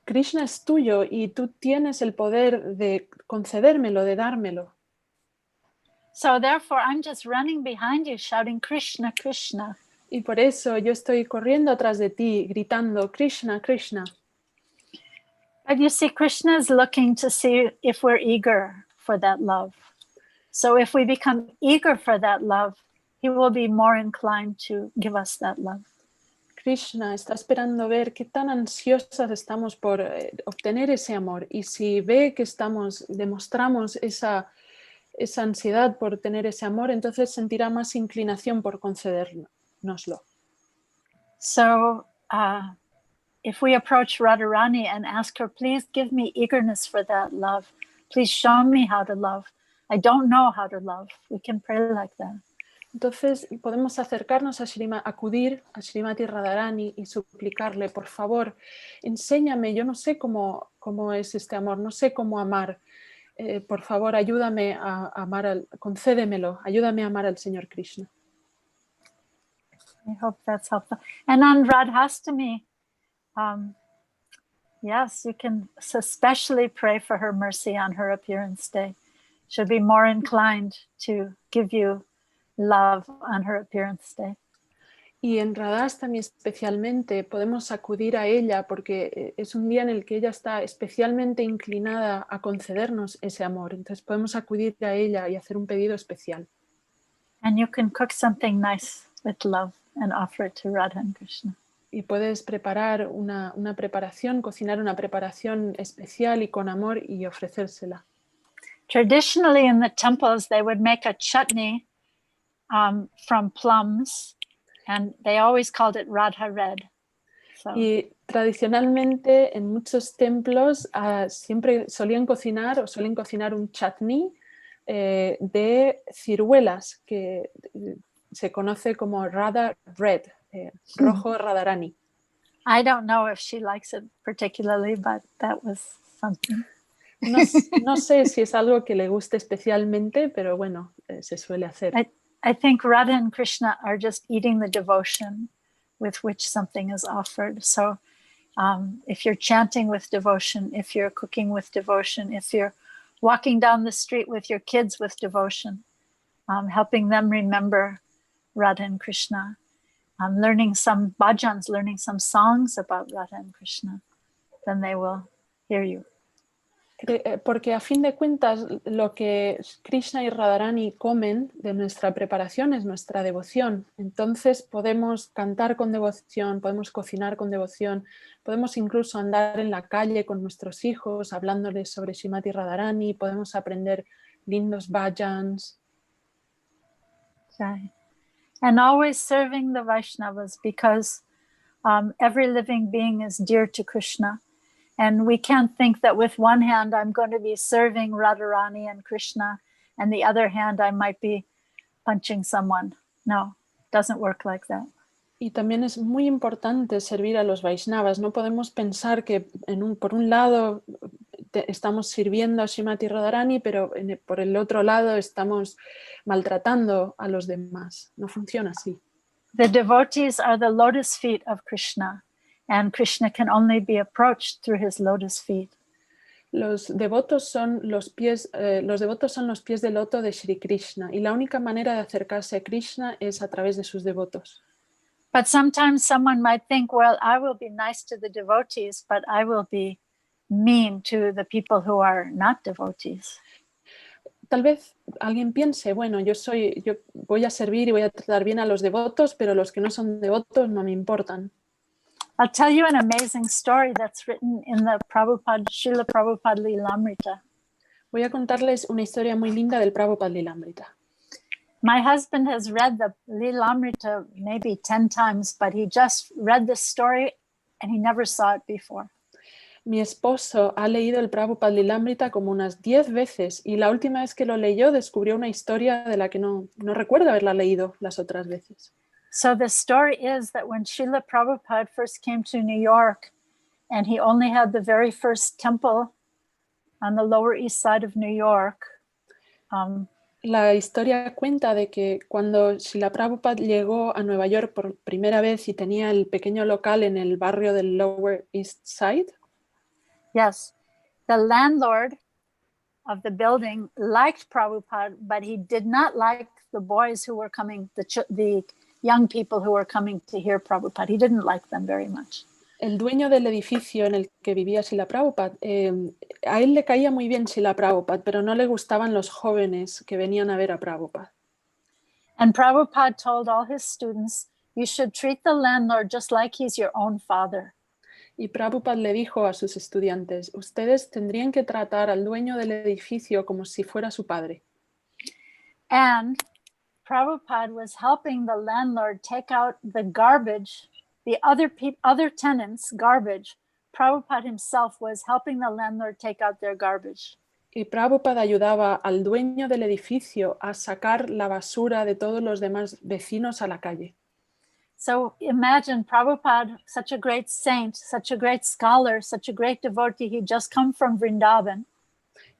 Krishna es tuyo y tú tienes el poder de concedérmelo, de dármelo. So therefore, I'm just running behind you, shouting, Krishna, Krishna. Y por eso yo estoy corriendo atrás de ti, gritando, Krishna, Krishna. But you see, Krishna is looking to see if we're eager for that love. So if we become eager for that love, he will be more inclined to give us that love. Krishna está esperando ver qué tan ansiosas estamos por obtener ese amor. Y si ve que demostramos esa ansiedad por tener ese amor, entonces sentirá más inclinación por concedérnoslo. So if we approach Radharani and ask her, please give me eagerness for that love. Please show me how to love. I don't know how to love. We can pray like that. Entonces podemos acercarnos acudir a Srimati Radharani y suplicarle, por favor, enséñame, yo no sé cómo es este amor, no sé cómo amar. Por favor, ayúdame a amar, concédemelo, ayúdame a amar al Señor Krishna. I hope that's helpful. And on Radhastami, yes, you can especially pray for her mercy on her appearance day. She'll be more inclined to give you love on her appearance day. Y en Radhastami especialmente podemos acudir a ella porque es un día en el que ella está especialmente inclinada a concedernos ese amor. Entonces podemos acudir a ella y hacer un pedido especial. And you can cook something nice with love and offer it to Radha and Krishna. Y puedes preparar cocinar una preparación especial y con amor y ofrecérsela. Traditionally in the temples they would make a chutney from plums, and they always called it Radha Red. So. Y tradicionalmente en muchos templos siempre suelen cocinar un chutney de ciruelas que se conoce como Radha Red, rojo Radharani. I don't know if she likes it particularly, but that was something. No sé si es algo que le guste especialmente, pero bueno, se suele hacer. I think Radha and Krishna are just eating the devotion with which something is offered. So if you're chanting with devotion, if you're cooking with devotion, if you're walking down the street with your kids with devotion, helping them remember Radha and Krishna, learning some bhajans, learning some songs about Radha and Krishna, then they will hear you. Porque a fin de cuentas lo que Krishna y Radharani comen de nuestra preparación es nuestra devoción. Entonces podemos cantar con devoción, podemos cocinar con devoción, podemos incluso andar en la calle con nuestros hijos hablándoles sobre Srimati Radharani, podemos aprender lindos bhajans. Okay. And always serving the Vaishnavas, because every living being is dear to Krishna. And we can't think that with one hand I'm going to be serving Radharani and Krishna, and the other hand I might be punching someone. No, it doesn't work like that. Y también es muy importante servir a los Vaishnavas. No podemos pensar que por un lado estamos sirviendo a Srimati Radharani, pero por el otro lado estamos maltratando a los demás. No funciona así. The devotees are the lotus feet of Krishna. And Krishna can only be approached through his lotus feet. Los devotos son los pies de loto de Shri Krishna, y la única manera de acercarse a Krishna es a través de sus devotos. But sometimes someone might think, well, I will be nice to the devotees, but I will be mean to the people who are not devotees. Tal vez alguien piense, bueno, yo voy a servir y voy a tratar bien a los devotos, pero los que no son devotos no me importan. I'll tell you an amazing story that's written in the Srila Prabhupada Lilamrita. Voy a contarles una historia muy linda del Prabhupada Lilamrita. My husband has read the Lilamrita maybe 10 times, but he just read this story and he never saw it before. Mi esposo ha leído el Prabhupada Lilamrita como unas 10 veces y la última vez que lo leyó descubrió una historia de la que no recuerdo haberla leído las otras veces. So the story is that when Srila Prabhupada first came to New York and he only had the very first temple on the Lower East Side of New York. La historia cuenta de que cuando Srila Prabhupada llegó a Nueva York por primera vez y tenía el pequeño local en el barrio del Lower East Side. Yes, the landlord of the building liked Prabhupada, but he did not like the boys who were coming, the young people who were coming to hear Prabhupada. He didn't like them very much. El dueño del edificio en el que vivía Srila Prabhupada, a él le caía muy bien Srila Prabhupada, pero no le gustaban los jóvenes que venían a ver a Prabhupada. And Prabhupada told all his students, you should treat the landlord just like he's your own father. Y Prabhupada le dijo a sus estudiantes, ustedes tendrían que tratar al dueño del edificio como si fuera su padre. And Prabhupada was helping the landlord take out the garbage, the other tenants' garbage. Prabhupada himself was helping the landlord take out their garbage. Y Prabhupada ayudaba al dueño del edificio a sacar la basura de todos los demás vecinos a la calle. So imagine Prabhupada, such a great saint, such a great scholar, such a great devotee, he'd just come from Vrindavan.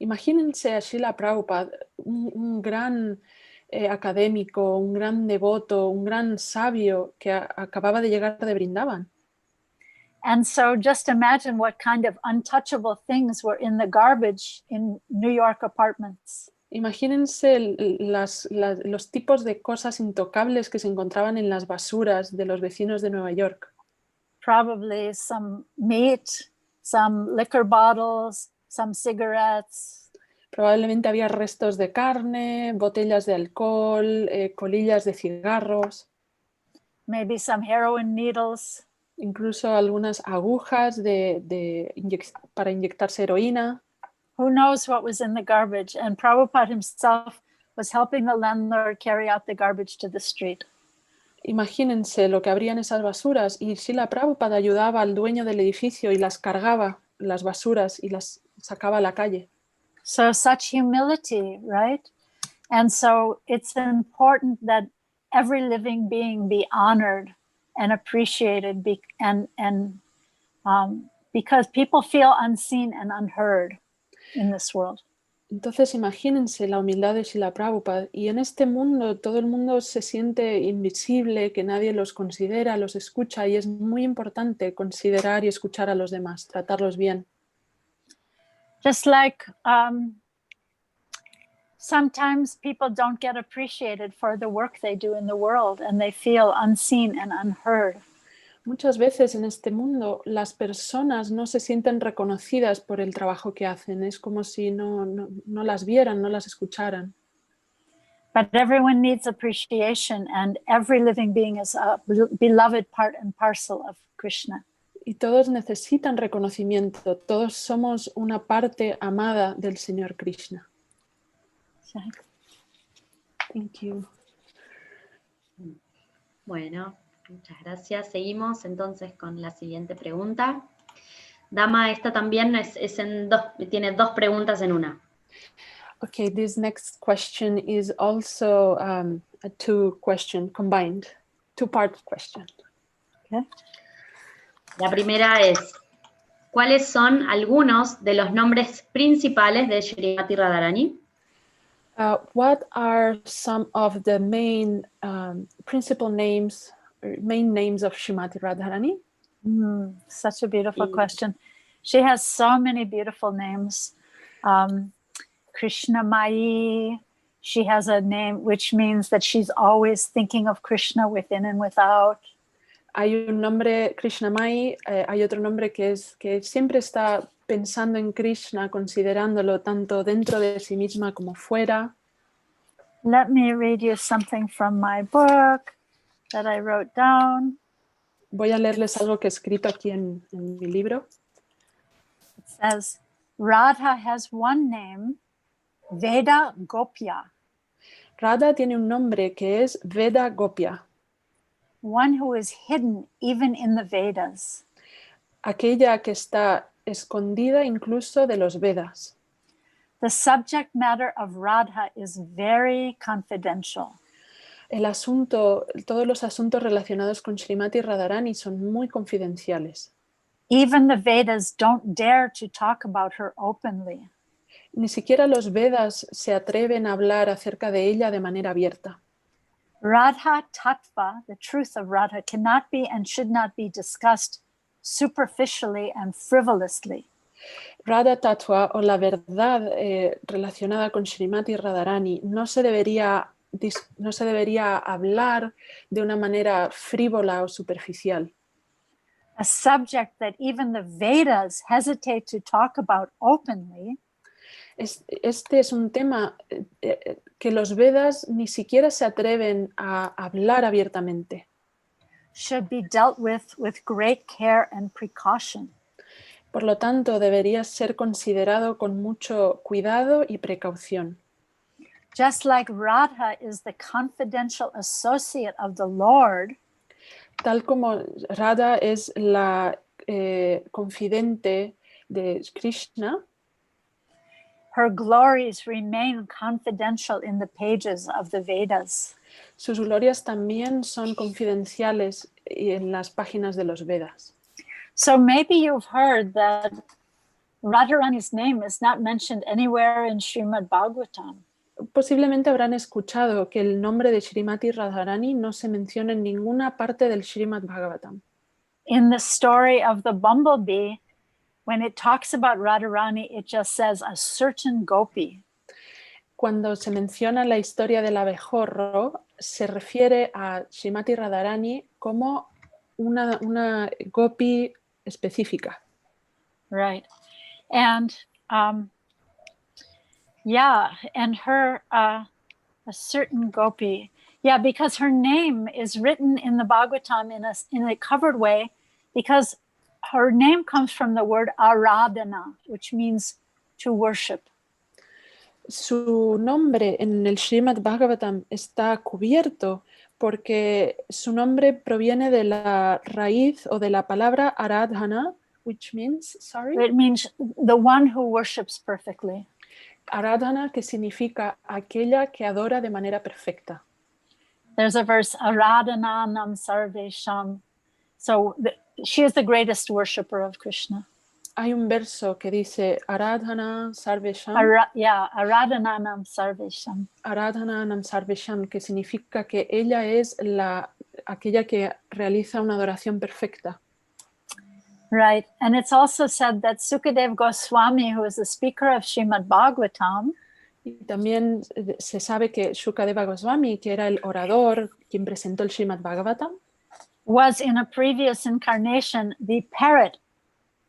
Imagínense a Srila Prabhupada, un gran académico, un gran devoto, un gran sabio que acababa de llegar de Vrindavan. And so just imagine what kind of untouchable things were in the garbage in New York apartments. Imagínense los tipos de cosas intocables que se encontraban en las basuras de los vecinos de Nueva York. Probably some meat, some liquor bottles, some cigarettes. Probablemente había restos de carne, botellas de alcohol, colillas de cigarros. Maybe some heroin needles. Incluso algunas agujas para inyectarse heroína. Who knows what was in the garbage? And Prabhupada himself was helping the landlord carry out the garbage to the street. Imagínense lo que habría en esas basuras y Srila Prabhupada ayudaba al dueño del edificio y las cargaba, las basuras, y las sacaba a la calle. So such humility, right? And so it's important that every living being be honored and appreciated because people feel unseen and unheard in this world. Entonces imagínense la humildad de Srila Prabhupada y en este mundo todo el mundo se siente invisible, que nadie los considera, los escucha y es muy importante considerar y escuchar a los demás, tratarlos bien. Just like sometimes people don't get appreciated for the work they do in the world and they feel unseen and unheard. Muchas veces en este mundo las personas no se sienten reconocidas por el trabajo que hacen. Es como si no las vieran, no las escucharan. But everyone needs appreciation and every living being is a beloved part and parcel of Krishna. Y todos necesitan reconocimiento. Todos somos una parte amada del Señor Krishna. Thank you. Bueno. Muchas gracias. Seguimos entonces con la siguiente pregunta. Dama, esta también tiene dos preguntas en una. Okay, this next question is also a combined, two-part question. Okay. La primera es, ¿cuáles son algunos de los nombres principales de Srimati Radharani? What are some of the main principal names, main names of Srimati Radharani? Such a beautiful question. She has so many beautiful names. Krishna Mai, she has a name which means that she's always thinking of Krishna within and without. Hay un nombre, Krishnamai, hay otro nombre que siempre está pensando en Krishna, considerándolo tanto dentro de sí misma como fuera. Let me read you something from my book that I wrote down. Voy a leerles algo que he escrito aquí en mi libro. It says, Radha has one name, Veda Gopya, Radha tiene un nombre que es Veda Gopya, one who is hidden even in the Vedas. aquella que está escondida incluso de los Vedas. The subject matter of Radha is very confidential. Todos los asuntos relacionados con Srimati Radharani son muy confidenciales. Even the Vedas don't dare to talk about her openly. Ni siquiera los Vedas se atreven a hablar acerca de ella de manera abierta. Radha Tattva, the truth of Radha, cannot be and should not be discussed superficially and frivolously. Radha Tattva, o la verdad relacionada con Srimati Radharani, no se debería hablar de una manera frívola o superficial. A subject that even the Vedas hesitate to talk about openly. Este es un tema que los Vedas ni siquiera se atreven a hablar abiertamente. Should be dealt with great care and precaution. Por lo tanto, debería ser considerado con mucho cuidado y precaución. Just like Radha is the confidential associate of the Lord, tal como Radha es la confidente de Krishna, her glories remain confidential in the pages of the Vedas. Sus glorias también son confidenciales en las páginas de los Vedas. So maybe you've heard that Radharani's name is not mentioned anywhere in Srimad Bhagavatam. Posiblemente habrán escuchado que el nombre de Srimati Radharani no se menciona en ninguna parte del Srimad Bhagavatam. In the story of the bumblebee, when it talks about Radharani, it just says a certain gopi. Cuando se menciona la historia del abejorro, se refiere a Srimati Radharani como una gopi específica. Right. And and her, a certain gopi. Yeah, because her name is written in the Bhagavatam in a covered way, because her name comes from the word aradhana, which means to worship. Su nombre en el Srimad Bhagavatam está cubierto porque su nombre proviene de la raíz o de la palabra aradhana, which means, It means the one who worships perfectly. Aradhana, que significa aquella que adora de manera perfecta. There's a verse, Aradhananam Sarvesham. So she is the greatest worshipper of Krishna. Hay un verso que dice Aradhana Sarvesham. Aradhananam Sarvesham. Aradhananam Sarvesham, que significa que ella es aquella que realiza una adoración perfecta. Right, and it's also said that Sukadev Goswami, who is the speaker of Srimad Bhagavatam, y también se sabe que Shukadeva Goswami, que era el orador quien presentó el Srimad Bhagavatam, was in a previous incarnation the parrot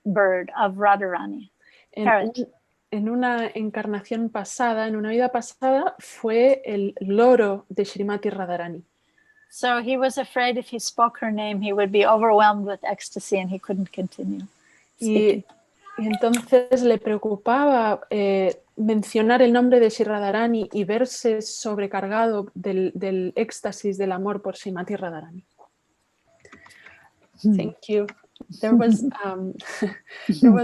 bird of Radharani. En una encarnación pasada, en una vida pasada, fue el loro de Srimati Radharani. So he was afraid if he spoke her name, he would be overwhelmed with ecstasy and he couldn't continue speaking. Y entonces le preocupaba mencionar el nombre de Sri Radharani y verse sobrecargado del éxtasis del amor por Srimati Radharani. Thank you. There was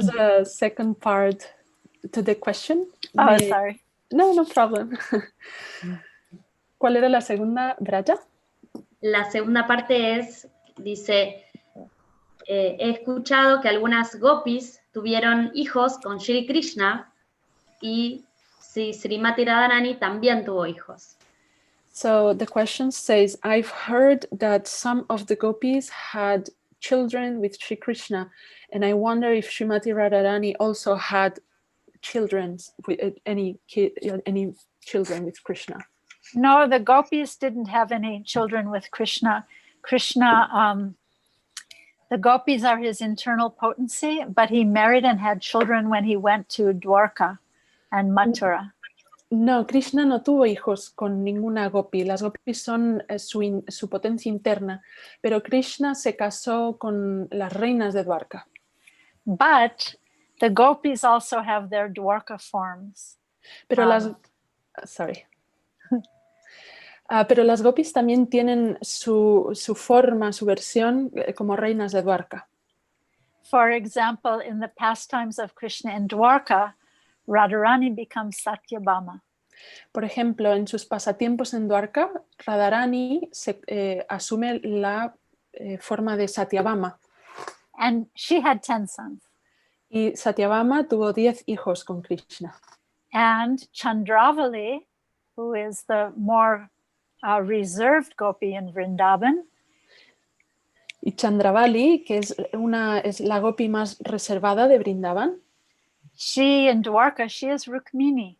a second part to the question. Oh, sorry. No problem. ¿Cuál era la segunda, Braja? La segunda parte dice, he escuchado que algunas gopis tuvieron hijos con Shri Krishna y Srimati Radharani también tuvo hijos. So the question says, I've heard that some of the gopis had children with Shri Krishna, and I wonder if Srimati Radharani also had children with any children with Krishna. No, the gopis didn't have any children with Krishna. Krishna The gopis are his internal potency, but he married and had children when he went to Dwarka and Mathura. No, Krishna no tuvo hijos con ninguna gopi. Las gopis son su potencia interna, pero Krishna se casó con las reinas de Dwarka. But the gopis also have their Dwarka forms. Pero pero las gopis también tienen su forma, su versión como reinas de Dwarka. For example, in the pastimes of Krishna in Dwarka, Radharani becomes Satyabhama. Por ejemplo, en sus pasatiempos en Dwarka, Radharani asume la forma de Satyabhama. And she had 10 sons. Y Satyabhama tuvo 10 hijos con Krishna. And Chandravali, who is the more reserved gopi in Vrindavan, y Chandravali, que es la gopi más reservada de Vrindavan, she in Dwarka, she is Rukmini.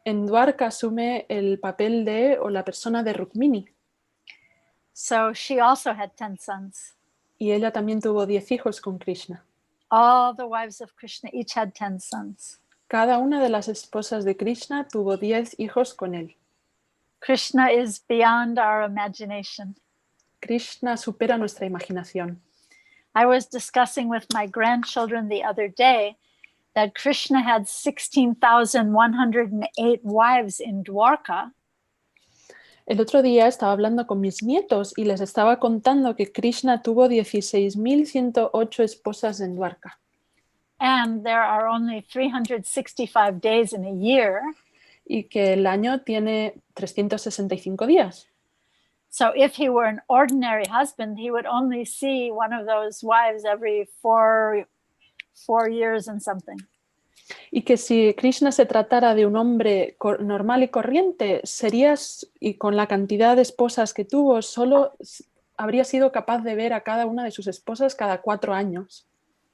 En Dwarka asume el papel o la persona de Rukmini. So she also had 10 sons. Y ella también tuvo 10 hijos con Krishna. All the wives of Krishna each had 10 sons. Cada una de las esposas de Krishna tuvo 10 hijos con él. Krishna is beyond our imagination. Krishna supera nuestra imaginación. I was discussing with my grandchildren the other day that Krishna had 16,108 wives in Dwarka. El otro día estaba hablando con mis nietos y les estaba contando que Krishna tuvo 16.108 esposas en Dwarka. And there are only 365 days in a year. Y que el año tiene 365 días. So if he were an ordinary husband, he would only see one of those wives every four years and something. Y que si Krishna se tratara de un hombre normal y corriente, y con la cantidad de esposas que tuvo, solo habría sido capaz de ver a cada una de sus esposas cada 4 años.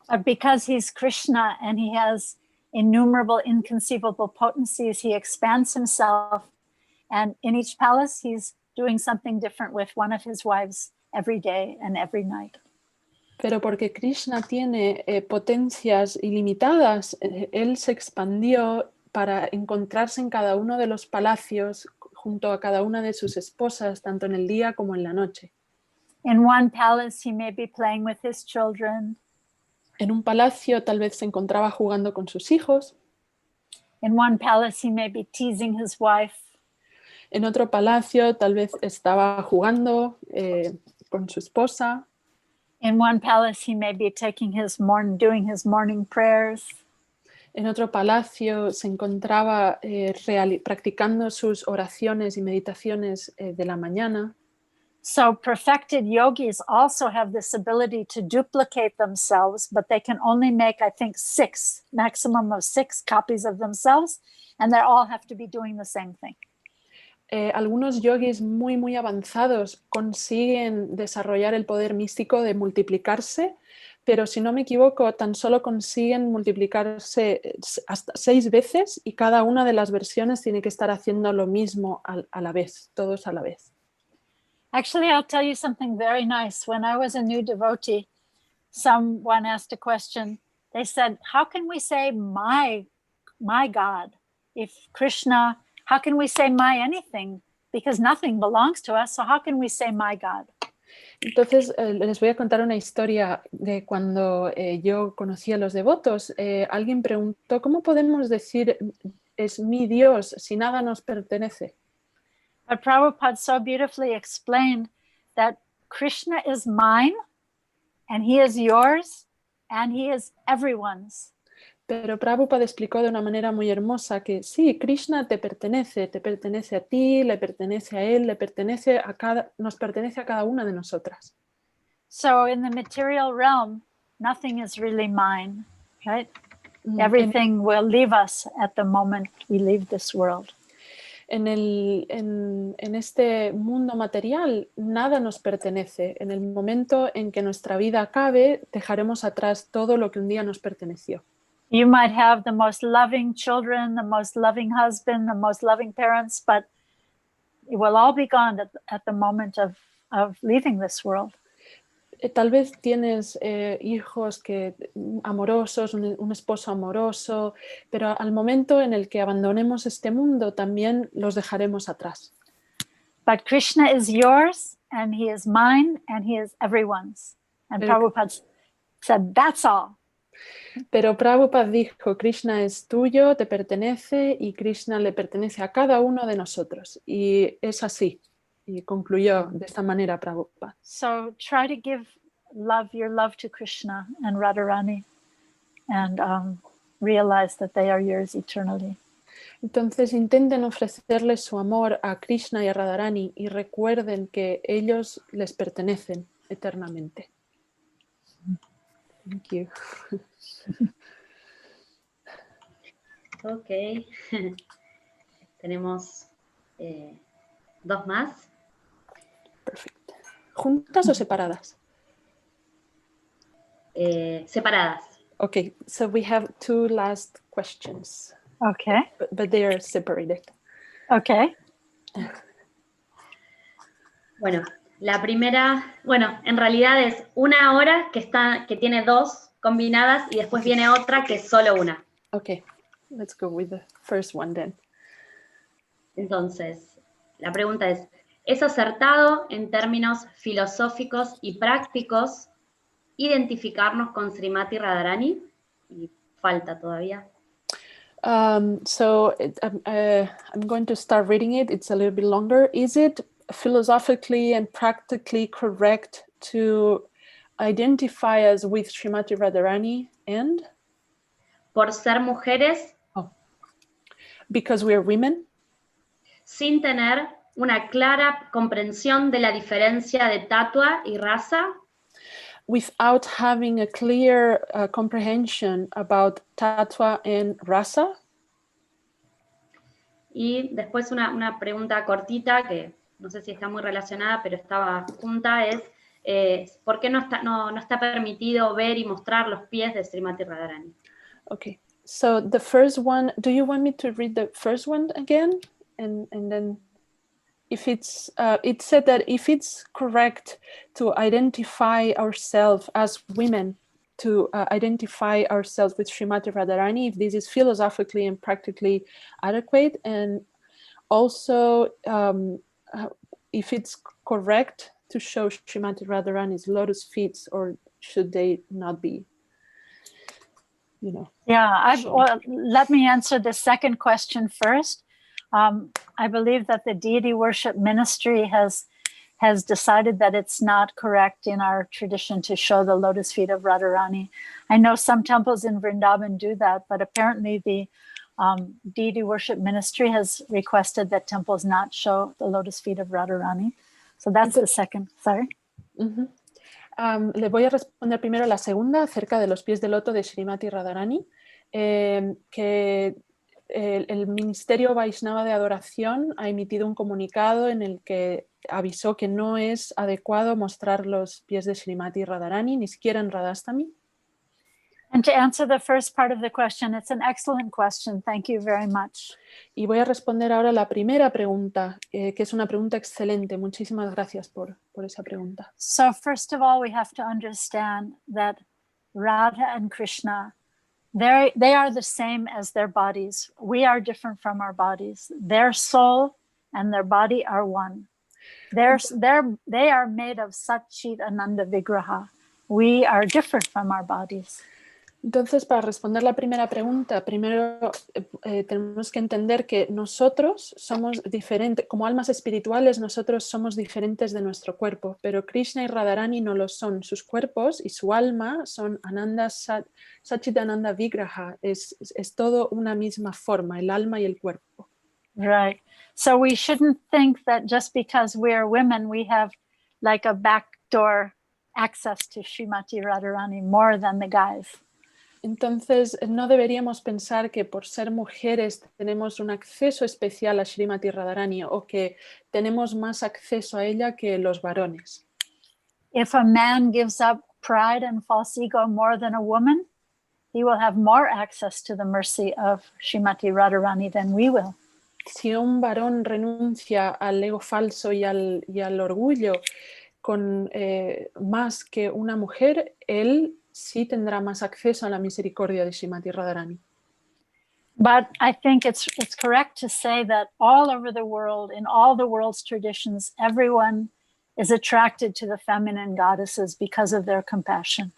But because he's Krishna and he has innumerable, inconceivable potencies, he expands himself, and in each palace he's doing something different with one of his wives every day and every night. Pero porque Krishna tiene potencias ilimitadas, él se expandió para encontrarse en cada uno de los palacios junto a cada una de sus esposas, tanto en el día como en la noche. In one palace he may be playing with his children. En un palacio tal vez se encontraba jugando con sus hijos. In one palace he may be teasing his wife. En otro palacio tal vez estaba jugando con su esposa. In one palace he may be doing his morning prayers. En otro palacio se encontraba practicando sus oraciones y meditaciones de la mañana. So perfected yogis also have this ability to duplicate themselves, but they can only make, I think, 6, maximum of 6 copies of themselves, and they all have to be doing the same thing. Algunos yogis muy, muy avanzados consiguen desarrollar el poder místico de multiplicarse, pero si no me equivoco, tan solo consiguen multiplicarse hasta 6 veces y cada una de las versiones tiene que estar haciendo lo mismo a la vez, todos a la vez. Actually, I'll tell you something very nice. When I was a new devotee, someone asked a question. They said, how can we say my God? If Krishna, how can we say my anything? Because nothing belongs to us, so how can we say my God? Entonces, les voy a contar una historia de cuando yo conocí a los devotos. Alguien preguntó, ¿cómo podemos decir es mi Dios si nada nos pertenece? But Prabhupada so beautifully explained that Krishna is mine, and he is yours, and he is everyone's. Pero Prabhupada explicó de una manera muy hermosa que sí, Krishna te pertenece a ti, le pertenece a él, nos pertenece a cada una de nosotras. So in the material realm, nothing is really mine, right? Everything will leave us at the moment we leave this world. En este mundo material nada nos pertenece. En el momento en que nuestra vida acabe, dejaremos atrás todo lo que un día nos perteneció. You might have the most loving children, the most loving husband, the most loving parents, but it will all be gone at the moment of leaving this world. tal vez tienes hijos amorosos, un esposo amoroso, pero al momento en el que abandonemos este mundo también los dejaremos atrás. But Krishna is yours, and he is mine, and he is everyone's. And Prabhupada said, that's all. Pero Prabhupada dijo, Krishna es tuyo, te pertenece, y Krishna le pertenece a cada uno de nosotros. Y es así. Y concluyó de esta manera Prabhupada. So try to give your love to Krishna and Radharani, and realize that they are yours eternally. Entonces intenten ofrecerles su amor a Krishna y a Radharani y recuerden que ellos les pertenecen eternamente. Thank you. Ok. Tenemos 2 más. Perfecto. ¿Juntas o separadas? Separadas. Okay, so we have 2 last questions. Okay. But they are separated. Okay. Bueno, la primera, en realidad es una hora que tiene 2 combinadas y después viene otra que es solo una. Okay, let's go with the first one then. Entonces, la pregunta ¿es acertado en términos filosóficos y prácticos identificarnos con Srimati Radharani? Y falta todavía. I'm going to start reading it. It's a little bit longer. Is it philosophically and practically correct to identify us with Srimati Radharani and? Por ser mujeres. Because we are women. Sin tener una clara comprensión de la diferencia de tatua y raza. Without having a clear comprehension about tattva and rasa. Y después una pregunta cortita que no sé si está muy relacionada, pero estaba junta, ¿por qué no está permitido ver y mostrar los pies de Srimati Radharani? Okay, so the first one, do you want me to read the first one again? And then if it's, it said that if it's correct to identify ourselves as women, to identify ourselves with Srimati Radharani, if this is philosophically and practically adequate, and also if it's correct to show Srimati Radharani's lotus feet, or should they not be, Yeah, let me answer the second question first. I believe that the deity worship ministry has decided that it's not correct in our tradition to show the lotus feet of Radharani. I know some temples in Vrindavan do that, but apparently the deity worship ministry has requested that temples not show the lotus feet of Radharani. So that's the second, sorry. Mm-hmm. Le voy a responder primero la segunda acerca de los pies de loto de Srimati Radharani, que el Ministerio Vaishnava de Adoración ha emitido un comunicado en el que avisó que no es adecuado mostrar los pies de Srimati Radharani, ni siquiera en Radhastami. And to answer the first part of the question, it's an excellent question. Thank you very much. Y voy a responder ahora la primera pregunta, que es una pregunta excelente. Muchísimas gracias por esa pregunta. So first of all, we have to understand that Radha and Krishna, they are the same as their bodies. We are different from our bodies. Their soul and their body are one. They are made of Satchit Ananda Vigraha. We are different from our bodies. Entonces, para responder la primera pregunta, primero tenemos que entender que nosotros somos diferentes, como almas espirituales, nosotros somos diferentes de nuestro cuerpo, pero Krishna y Radharani no lo son. Sus cuerpos y su alma son Ananda Satchitananda Vigraha, es todo una misma forma, el alma y el cuerpo. Right. So we shouldn't think that just because we are women, we have like a backdoor access to Srimati Radharani more than the guys. Entonces, no deberíamos pensar que por ser mujeres tenemos un acceso especial a Srimati Radharani o que tenemos más acceso a ella que los varones. If a man gives up pride and false ego more than a woman, he will have more access to the mercy of Srimati Radharani than we will. Si un varón renuncia al ego falso y al orgullo, más que una mujer, él sí tendrá más acceso a la misericordia de Srimati Radharani. But I think it's correct to say that all over the world, in all the world's traditions, everyone is attracted to the feminine goddesses because of their compassion.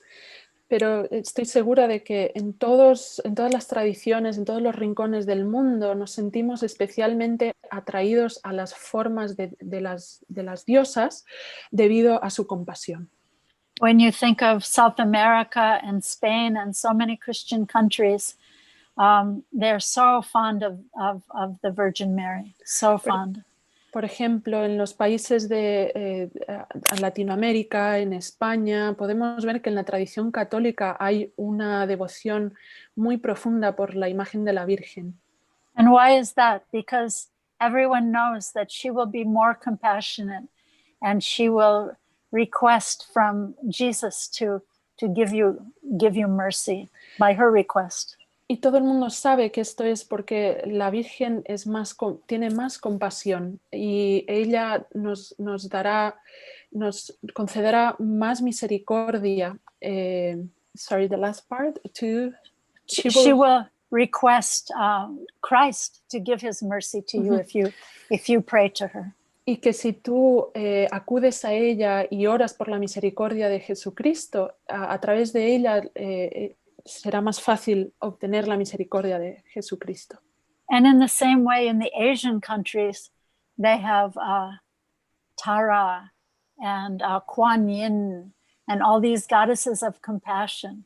Pero estoy segura de que en todas las tradiciones, en todos los rincones del mundo, nos sentimos especialmente atraídos a las formas de las diosas debido a su compasión. When you think of South America and Spain and so many Christian countries, they're so fond of the Virgin Mary, so fond. Por ejemplo, en los países de Latinoamérica, en España, podemos ver que en la tradición católica hay una devoción muy profunda por la imagen de la Virgen. And why is that? Because everyone knows that she will be more compassionate and she will request from Jesus to give you mercy by her request. Y todo el mundo sabe que esto es porque la Virgen tiene más compasión y ella nos concederá más misericordia. Sorry, the last part. She will request Christ to give his mercy to you if you pray to her. Y que si tú acudes a ella y oras por la misericordia de Jesucristo, a través de ella será más fácil obtener la misericordia de Jesucristo. And in the same way, in the Asian countries, they have Tara and Kuan Yin and all these goddesses of compassion.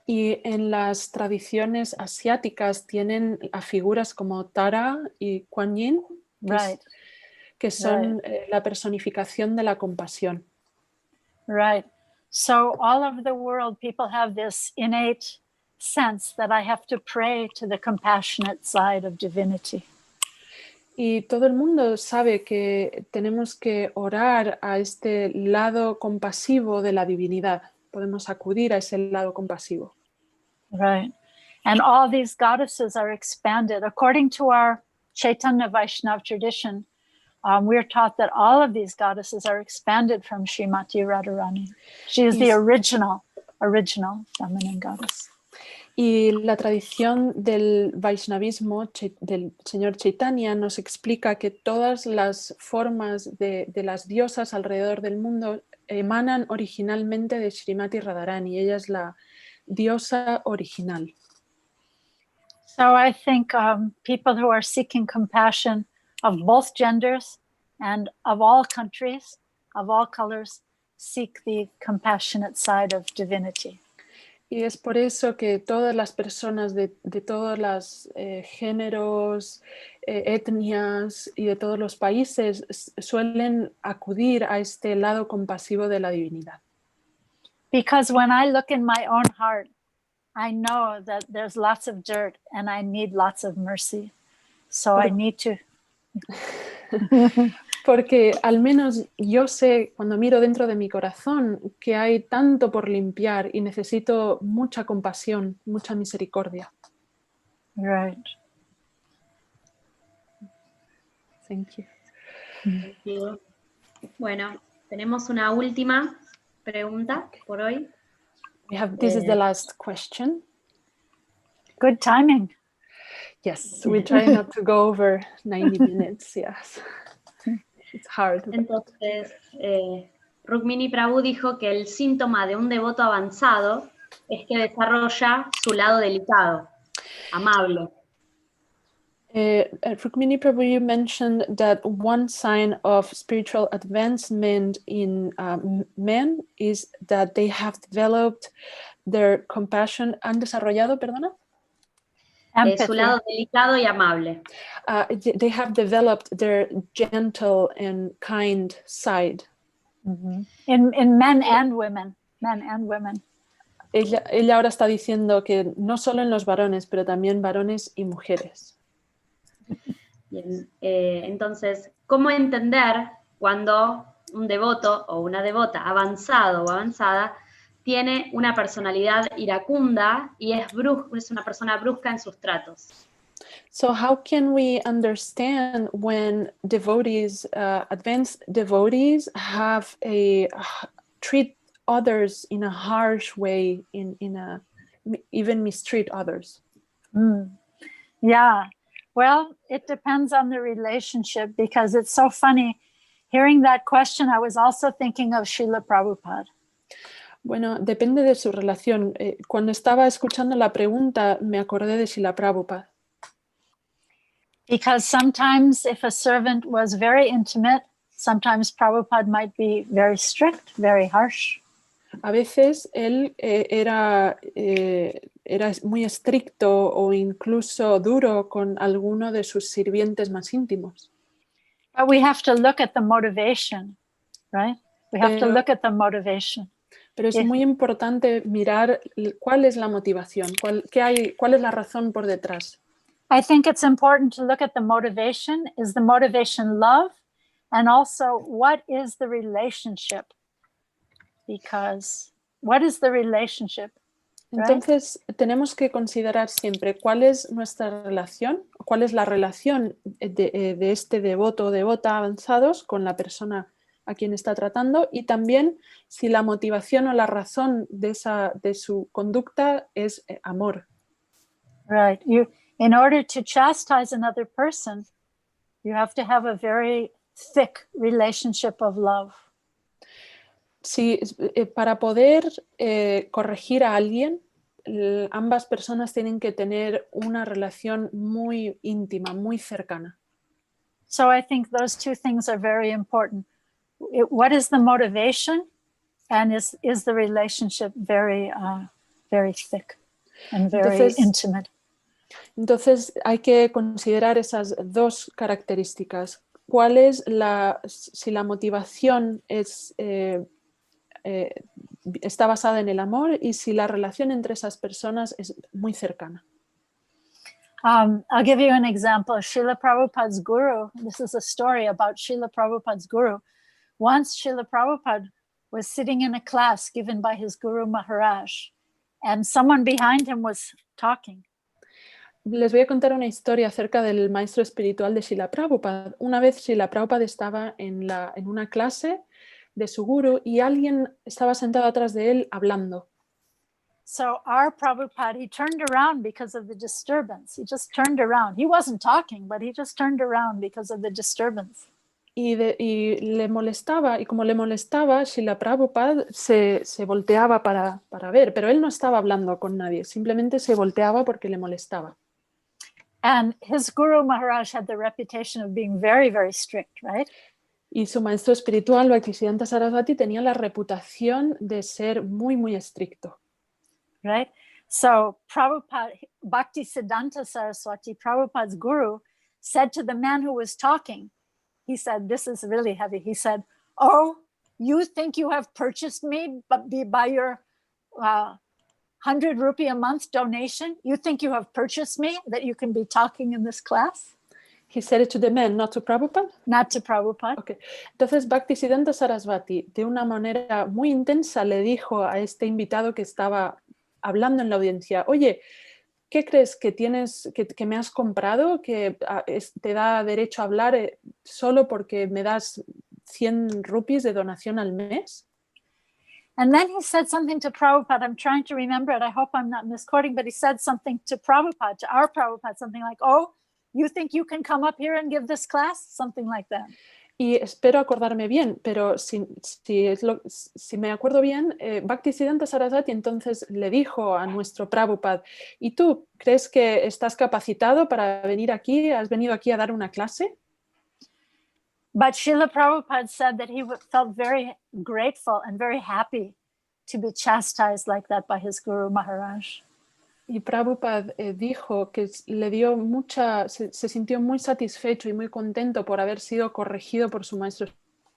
Y en las tradiciones asiáticas tienen a figuras como Tara y Kuan Yin, que son la personificación de la compasión. Right. So all over the world, people have this innate sense that I have to pray to the compassionate side of divinity. Y todo el mundo sabe que tenemos que orar a este lado compasivo de la divinidad. Podemos acudir a ese lado compasivo. Right. And all these goddesses are expanded. According to our Chaitanya Vaishnava tradition, we're taught that all of these goddesses are expanded from Srimati Radharani. She is the original feminine goddess. Y la tradición del Vaishnavismo del señor Chaitanya nos explica que todas las formas de las diosas alrededor del mundo emanan originalmente de Srimati Radharani. Ella es la diosa original. So I think people who are seeking compassion of both genders and of all countries, of all colors, seek the compassionate side of divinity. Y es por eso que todas las personas de todos los géneros, etnias y de todos los países suelen acudir a este lado compasivo de la divinidad. Because when I look in my own heart, I know that there's lots of dirt and I need lots of mercy. So I need to... Porque al menos yo sé, cuando miro dentro de mi corazón, que hay tanto por limpiar y necesito mucha compasión, mucha misericordia. Right. Thank you. Thank you. Bueno, tenemos una última pregunta por hoy. This is the last question. Good timing. Yes, we try not to go over 90 minutes, yes. It's hard. Entonces, Rukmini Prabhu dijo que el síntoma de un devoto avanzado es que desarrolla su lado delicado, amable. Rukmini Prabhu, you mentioned that one sign of spiritual advancement in men is that they have developed their compassion. ¿Han desarrollado, perdona? Su lado delicado y amable. They have developed their gentle and kind side. Mm-hmm. In men and women. Men and women. Ella ahora está diciendo que no solo en los varones, pero también varones y mujeres. Bien. Entonces, ¿cómo entender cuando un devoto o una devota avanzado o avanzada tiene una personalidad iracunda y es una persona brusca en sus tratos? So how can we understand when devotees, advanced devotees, have treat others in a harsh way, even mistreat others? Yeah, well, it depends on the relationship, because it's so funny. Hearing that question, I was also thinking of Srila Prabhupada. Bueno, depende de su relación. Cuando estaba escuchando la pregunta, me acordé de Srila Prabhupada. Because sometimes if a servant was very intimate, sometimes Prabhupada might be very strict, very harsh. A veces él era muy estricto o incluso duro con alguno de sus sirvientes más íntimos. But we have to look at the motivation, right? We have to look at the motivation. Pero es muy importante mirar cuál es la motivación, cuál es la razón por detrás. I think it's important to look at the motivation. Is the motivation love? And also, what is the relationship? Because what is the relationship? Entonces, tenemos que considerar siempre cuál es nuestra relación, cuál es la relación de este devoto o devota avanzados con la persona a quien está tratando, y también si la motivación o la razón de su conducta es amor. Right. In order to chastise another person, you have to have a very thick relationship of love. Sí, para poder corregir a alguien, ambas personas tienen que tener una relación muy íntima, muy cercana. So I think those two things are very important. What is the motivation, and is the relationship very thick and very intimate? Entonces hay que considerar esas dos características. ¿Cuál es si la motivación está basada en el amor, y si la relación entre esas personas es muy cercana? I'll give you an example. Srila Prabhupada's guru, this is a story about Srila Prabhupada's guru. Once Srila Prabhupada was sitting in a class given by his Guru Maharaj, and someone behind him was talking. Les voy a contar una historia acerca del maestro espiritual de Srila Prabhupada. Una vez Srila Prabhupada estaba en una clase de su guru y alguien estaba sentado atrás de él hablando. So our Prabhupada, he turned around because of the disturbance. He just turned around. He wasn't talking, but he just turned around because of the disturbance. Y le molestaba, y como le molestaba, Srila Prabhupada se volteaba para ver, pero él no estaba hablando con nadie, simplemente se volteaba porque le molestaba. And his Guru Maharaj had the reputation of being very, very strict, right? Y su maestro espiritual, Bhaktisiddhanta Saraswati, tenía la reputación de ser muy, muy estricto. Right? So Prabhupada, Bhaktisiddhanta Saraswati, Prabhupada's guru, said to the man who was talking, he said, this is really heavy. He said, oh, you think you have purchased me by your 100 rupee a month donation? You think you have purchased me, that you can be talking in this class? He said it to the man, not to Prabhupada? Not to Prabhupada. Okay. Entonces Bhaktisiddhanta Saraswati, de una manera muy intensa, le dijo a este invitado que estaba hablando en la audiencia, oye, ¿qué crees que tienes, que me has comprado, que te da derecho a hablar solo porque me das 100 rupees de donación al mes? And then he said something to Prabhupada. I'm trying to remember it. I hope I'm not misquoting, but he said something to Prabhupada, to our Prabhupada, something like, oh, you think you can come up here and give this class? Something like that. Y espero acordarme bien, pero si me acuerdo bien, Bhaktisiddhanta Saraswati entonces le dijo a nuestro Prabhupada, ¿y tú crees que estás capacitado para venir aquí? ¿Has venido aquí a dar una clase? But Srila Prabhupada said that he felt very grateful and very happy to be chastised like that by his Guru Maharaj. Y Prabhupada dijo que le dio se sintió muy satisfecho y muy contento por haber sido corregido por su maestro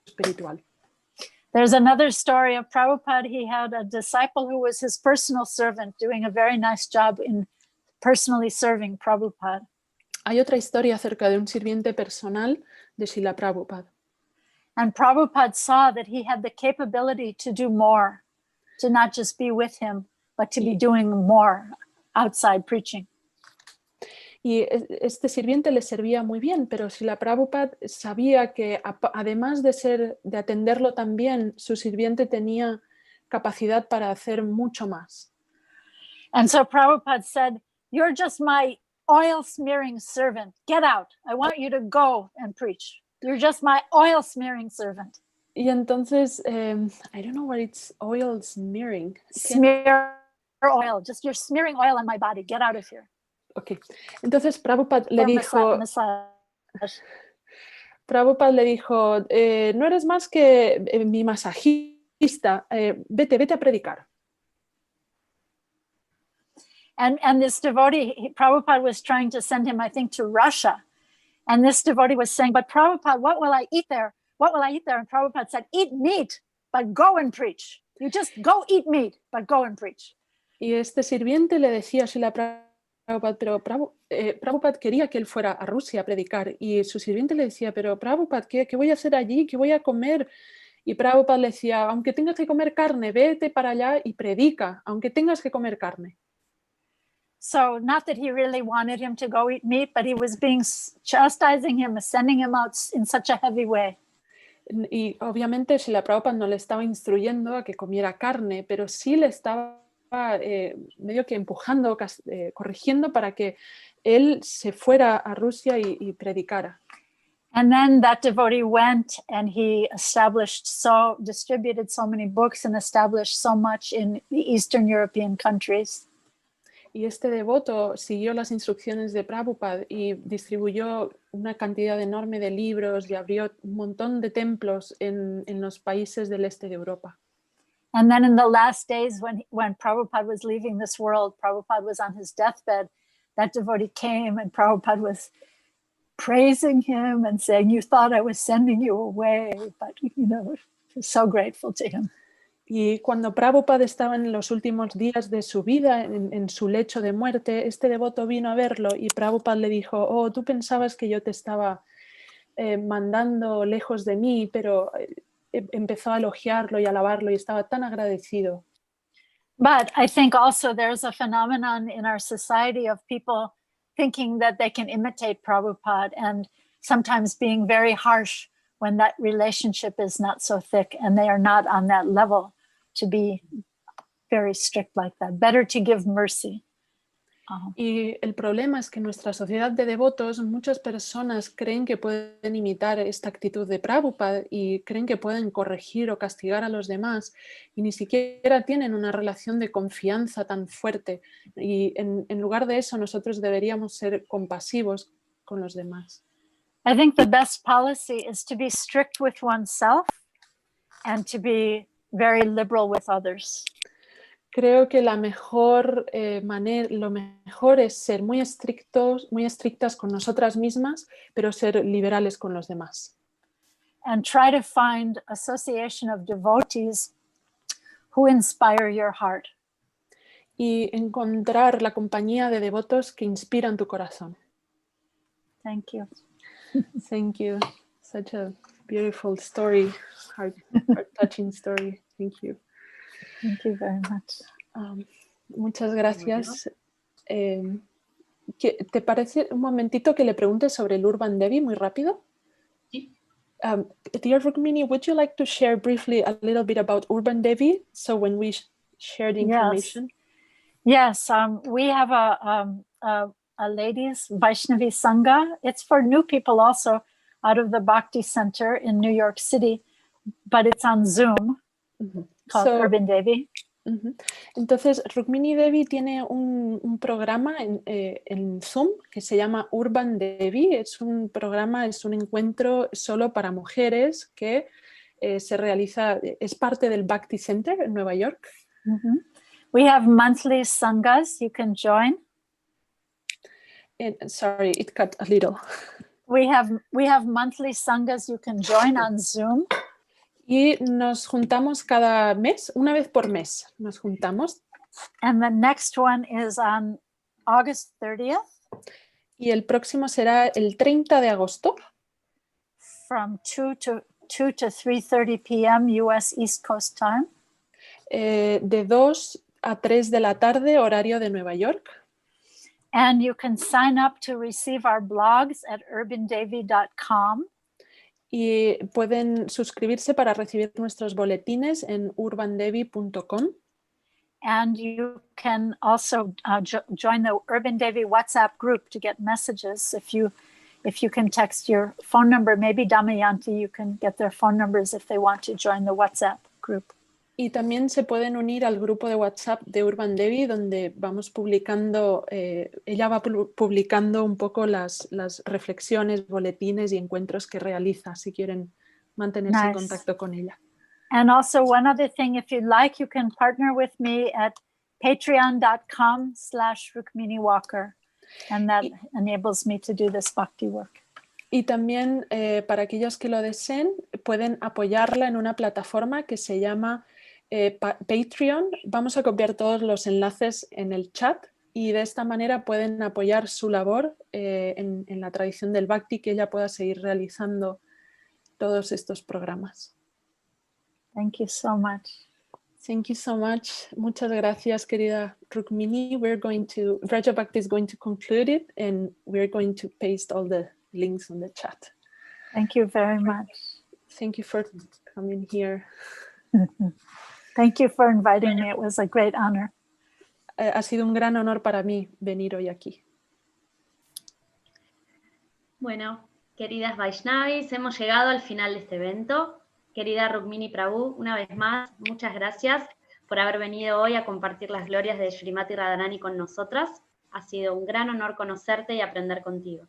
espiritual. There's another story of Prabhupada. He had a disciple who was his personal servant, doing a very nice job in personally serving Prabhupada. Hay otra historia acerca de un sirviente personal de Srila Prabhupada. And Prabhupada saw that he had the capability to do more, to not just be with him, but to be doing more outside preaching. Y este sirviente le servía muy bien, pero Srila Prabhupada sabía que además de atenderlo también, su sirviente tenía capacidad para hacer mucho más. And so Prabhupada said, "You're just my oil smearing servant. Get out. I want you to go and preach. You're just my oil smearing servant." Y entonces, I don't know what it's oil smearing. Smear oil. Just you're smearing oil on my body. Get out of here. Okay. Entonces Prabhupada le Or dijo, no eres más que mi masajista, vete a predicar. And this devotee, Prabhupada was trying to send him, I think, to Russia. And this devotee was saying, "But Prabhupada, what will I eat there? What will I eat there?" And Prabhupada said, "Eat meat, but go and preach. You just go eat meat, but go and preach." Y este sirviente le decía a Srila Prabhupada, pero Prabhupada quería que él fuera a Rusia a predicar. Y su sirviente le decía, pero Prabhupada, ¿qué voy a hacer allí? ¿Qué voy a comer? Y Prabhupada le decía, aunque tengas que comer carne, vete para allá y predica, aunque tengas que comer carne. So not that he really wanted him to go eat meat, but he was chastising him, sending him out in such a heavy way. Y obviamente Srila Prabhupada no le estaba instruyendo a que comiera carne, pero sí le estaba medio que empujando, corrigiendo para que él se fuera a Rusia y predicara. And then that devotee went and he distributed so many books and established so much in the Eastern European countries. Y este devoto siguió las instrucciones de Prabhupada y distribuyó una cantidad enorme de libros y abrió un montón de templos en los países del este de Europa. And then in the last days when Prabhupada was leaving this world, Prabhupada was on his deathbed, that devotee came and Prabhupada was praising him and saying, "You thought I was sending you away," but was so grateful to him. Y cuando Prabhupada estaba en los últimos días de su vida, en su lecho de muerte, este devoto vino a verlo y Prabhupada le dijo, oh, tú pensabas que yo te estaba mandando lejos de mí, pero empezó a elogiarlo y alabarlo y estaba tan agradecido. But I think also there's a phenomenon in our society of people thinking that they can imitate Prabhupada and sometimes being very harsh when that relationship is not so thick and they are not on that level to be very strict like that. Better to give mercy. Y el problema es que en nuestra sociedad de devotos muchas personas creen que pueden imitar esta actitud de Prabhupada y creen que pueden corregir o castigar a los demás y ni siquiera tienen una relación de confianza tan fuerte y en lugar de eso nosotros deberíamos ser compasivos con los demás. I think the best policy is to be strict with oneself and to be very liberal with others. Creo que lo mejor es ser muy estrictas con nosotras mismas, pero ser liberales con los demás. And try to find association of devotees who inspire your heart. Y encontrar la compañía de devotos que inspiran tu corazón. Thank you. Thank you. Such a beautiful story, heart-touching story. Thank you. Thank you very much. Muchas gracias. ¿Te parece un momentito que le pregunte sobre el Urban Devi muy rápido? Sí. Dear Rukmini, would you like to share briefly a little bit about Urban Devi? So when we share the information. Yes, we have a ladies Vaishnavi Sangha. It's for new people also out of the Bhakti Center in New York City, but it's on Zoom called Urban Devi. Entonces, Rukmini Devi tiene un programa en Zoom que se llama Urban Devi. Es un programa, es un encuentro solo para mujeres que se realiza, es parte del Bhakti Center en Nueva York. We have monthly sanghas you can join. Sorry, it cut a little. We have monthly sanghas you can join on Zoom. Y nos juntamos cada mes, una vez por mes nos juntamos. And the next one is on August 30th. Y el próximo será el 30 de agosto. From 2 to 3:30 p.m. US East Coast time. De 2 a 3 de la tarde, horario de Nueva York. And you can sign up to receive our blogs at urbandevi.com. Y pueden suscribirse para recibir nuestros boletines en urbandevi.com. And you can also join the Urban Devi WhatsApp group to get messages. If you can text your phone number, maybe Damayanti, you can get their phone numbers if they want to join the WhatsApp group. Y también se pueden unir al grupo de WhatsApp de Urban Devi, donde vamos publicando, ella va publicando un poco las reflexiones, boletines y encuentros que realiza, si quieren mantenerse en contacto con ella. And also one other thing, if you'd like, you can partner with me at patreon.com/Rukmini Walker, and that enables me to do this bhakti work. Y también para aquellos que lo deseen, pueden apoyarla en una plataforma que se llama Patreon. Vamos a copiar todos los enlaces en el chat y de esta manera pueden apoyar su labor en la tradición del Bhakti, que ella pueda seguir realizando todos estos programas. Thank you so much. Thank you so much. Muchas gracias, querida Rukmini. Vraja Bhakti is going to conclude it, and we're going to paste all the links on the chat. Thank you very much. Thank you for coming here. Thank you for inviting me. It was a great honor. Ha sido un gran honor para mí venir hoy aquí. Bueno, queridas Vaishnavis, hemos llegado al final de este evento. Querida Rukmini Prabhu, una vez más, muchas gracias por haber venido hoy a compartir las glorias de Srimati Radharani con nosotras. Ha sido un gran honor conocerte y aprender contigo.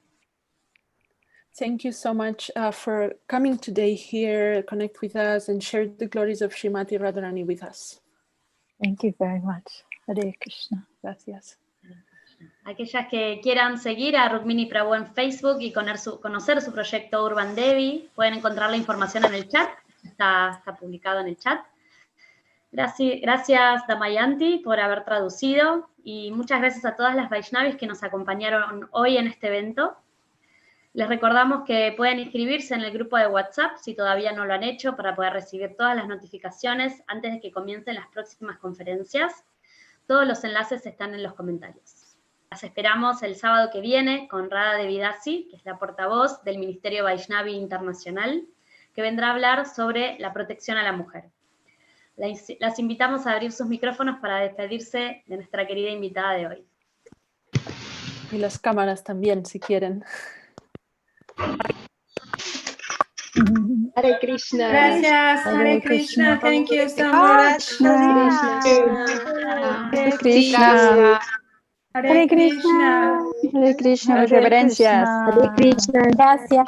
Thank you so much for coming today here, connect with us and share the glories of Srimati Radharani with us. Thank you very much. Hare Krishna. Gracias. Aquellas que quieran seguir a Rukmini Prabhu en Facebook y conocer su proyecto Urban Devi, pueden encontrar la información en el chat. Está publicado en el chat. Gracias Damayanti por haber traducido y muchas gracias a todas las Vaishnavis que nos acompañaron hoy en este evento. Les recordamos que pueden inscribirse en el grupo de WhatsApp si todavía no lo han hecho para poder recibir todas las notificaciones antes de que comiencen las próximas conferencias. Todos los enlaces están en los comentarios. Las esperamos el sábado que viene con Radha Devi Dasi, que es la portavoz del Ministerio Vaishnavi Internacional, que vendrá a hablar sobre la protección a la mujer. Las invitamos a abrir sus micrófonos para despedirse de nuestra querida invitada de hoy. Y las cámaras también, si quieren. Hare Krishna. Gracias, Hare Krishna. Thank you so much. Hare Krishna. Hare Krishna. Hare Krishna. Reverencias. Hare Krishna. Gracias.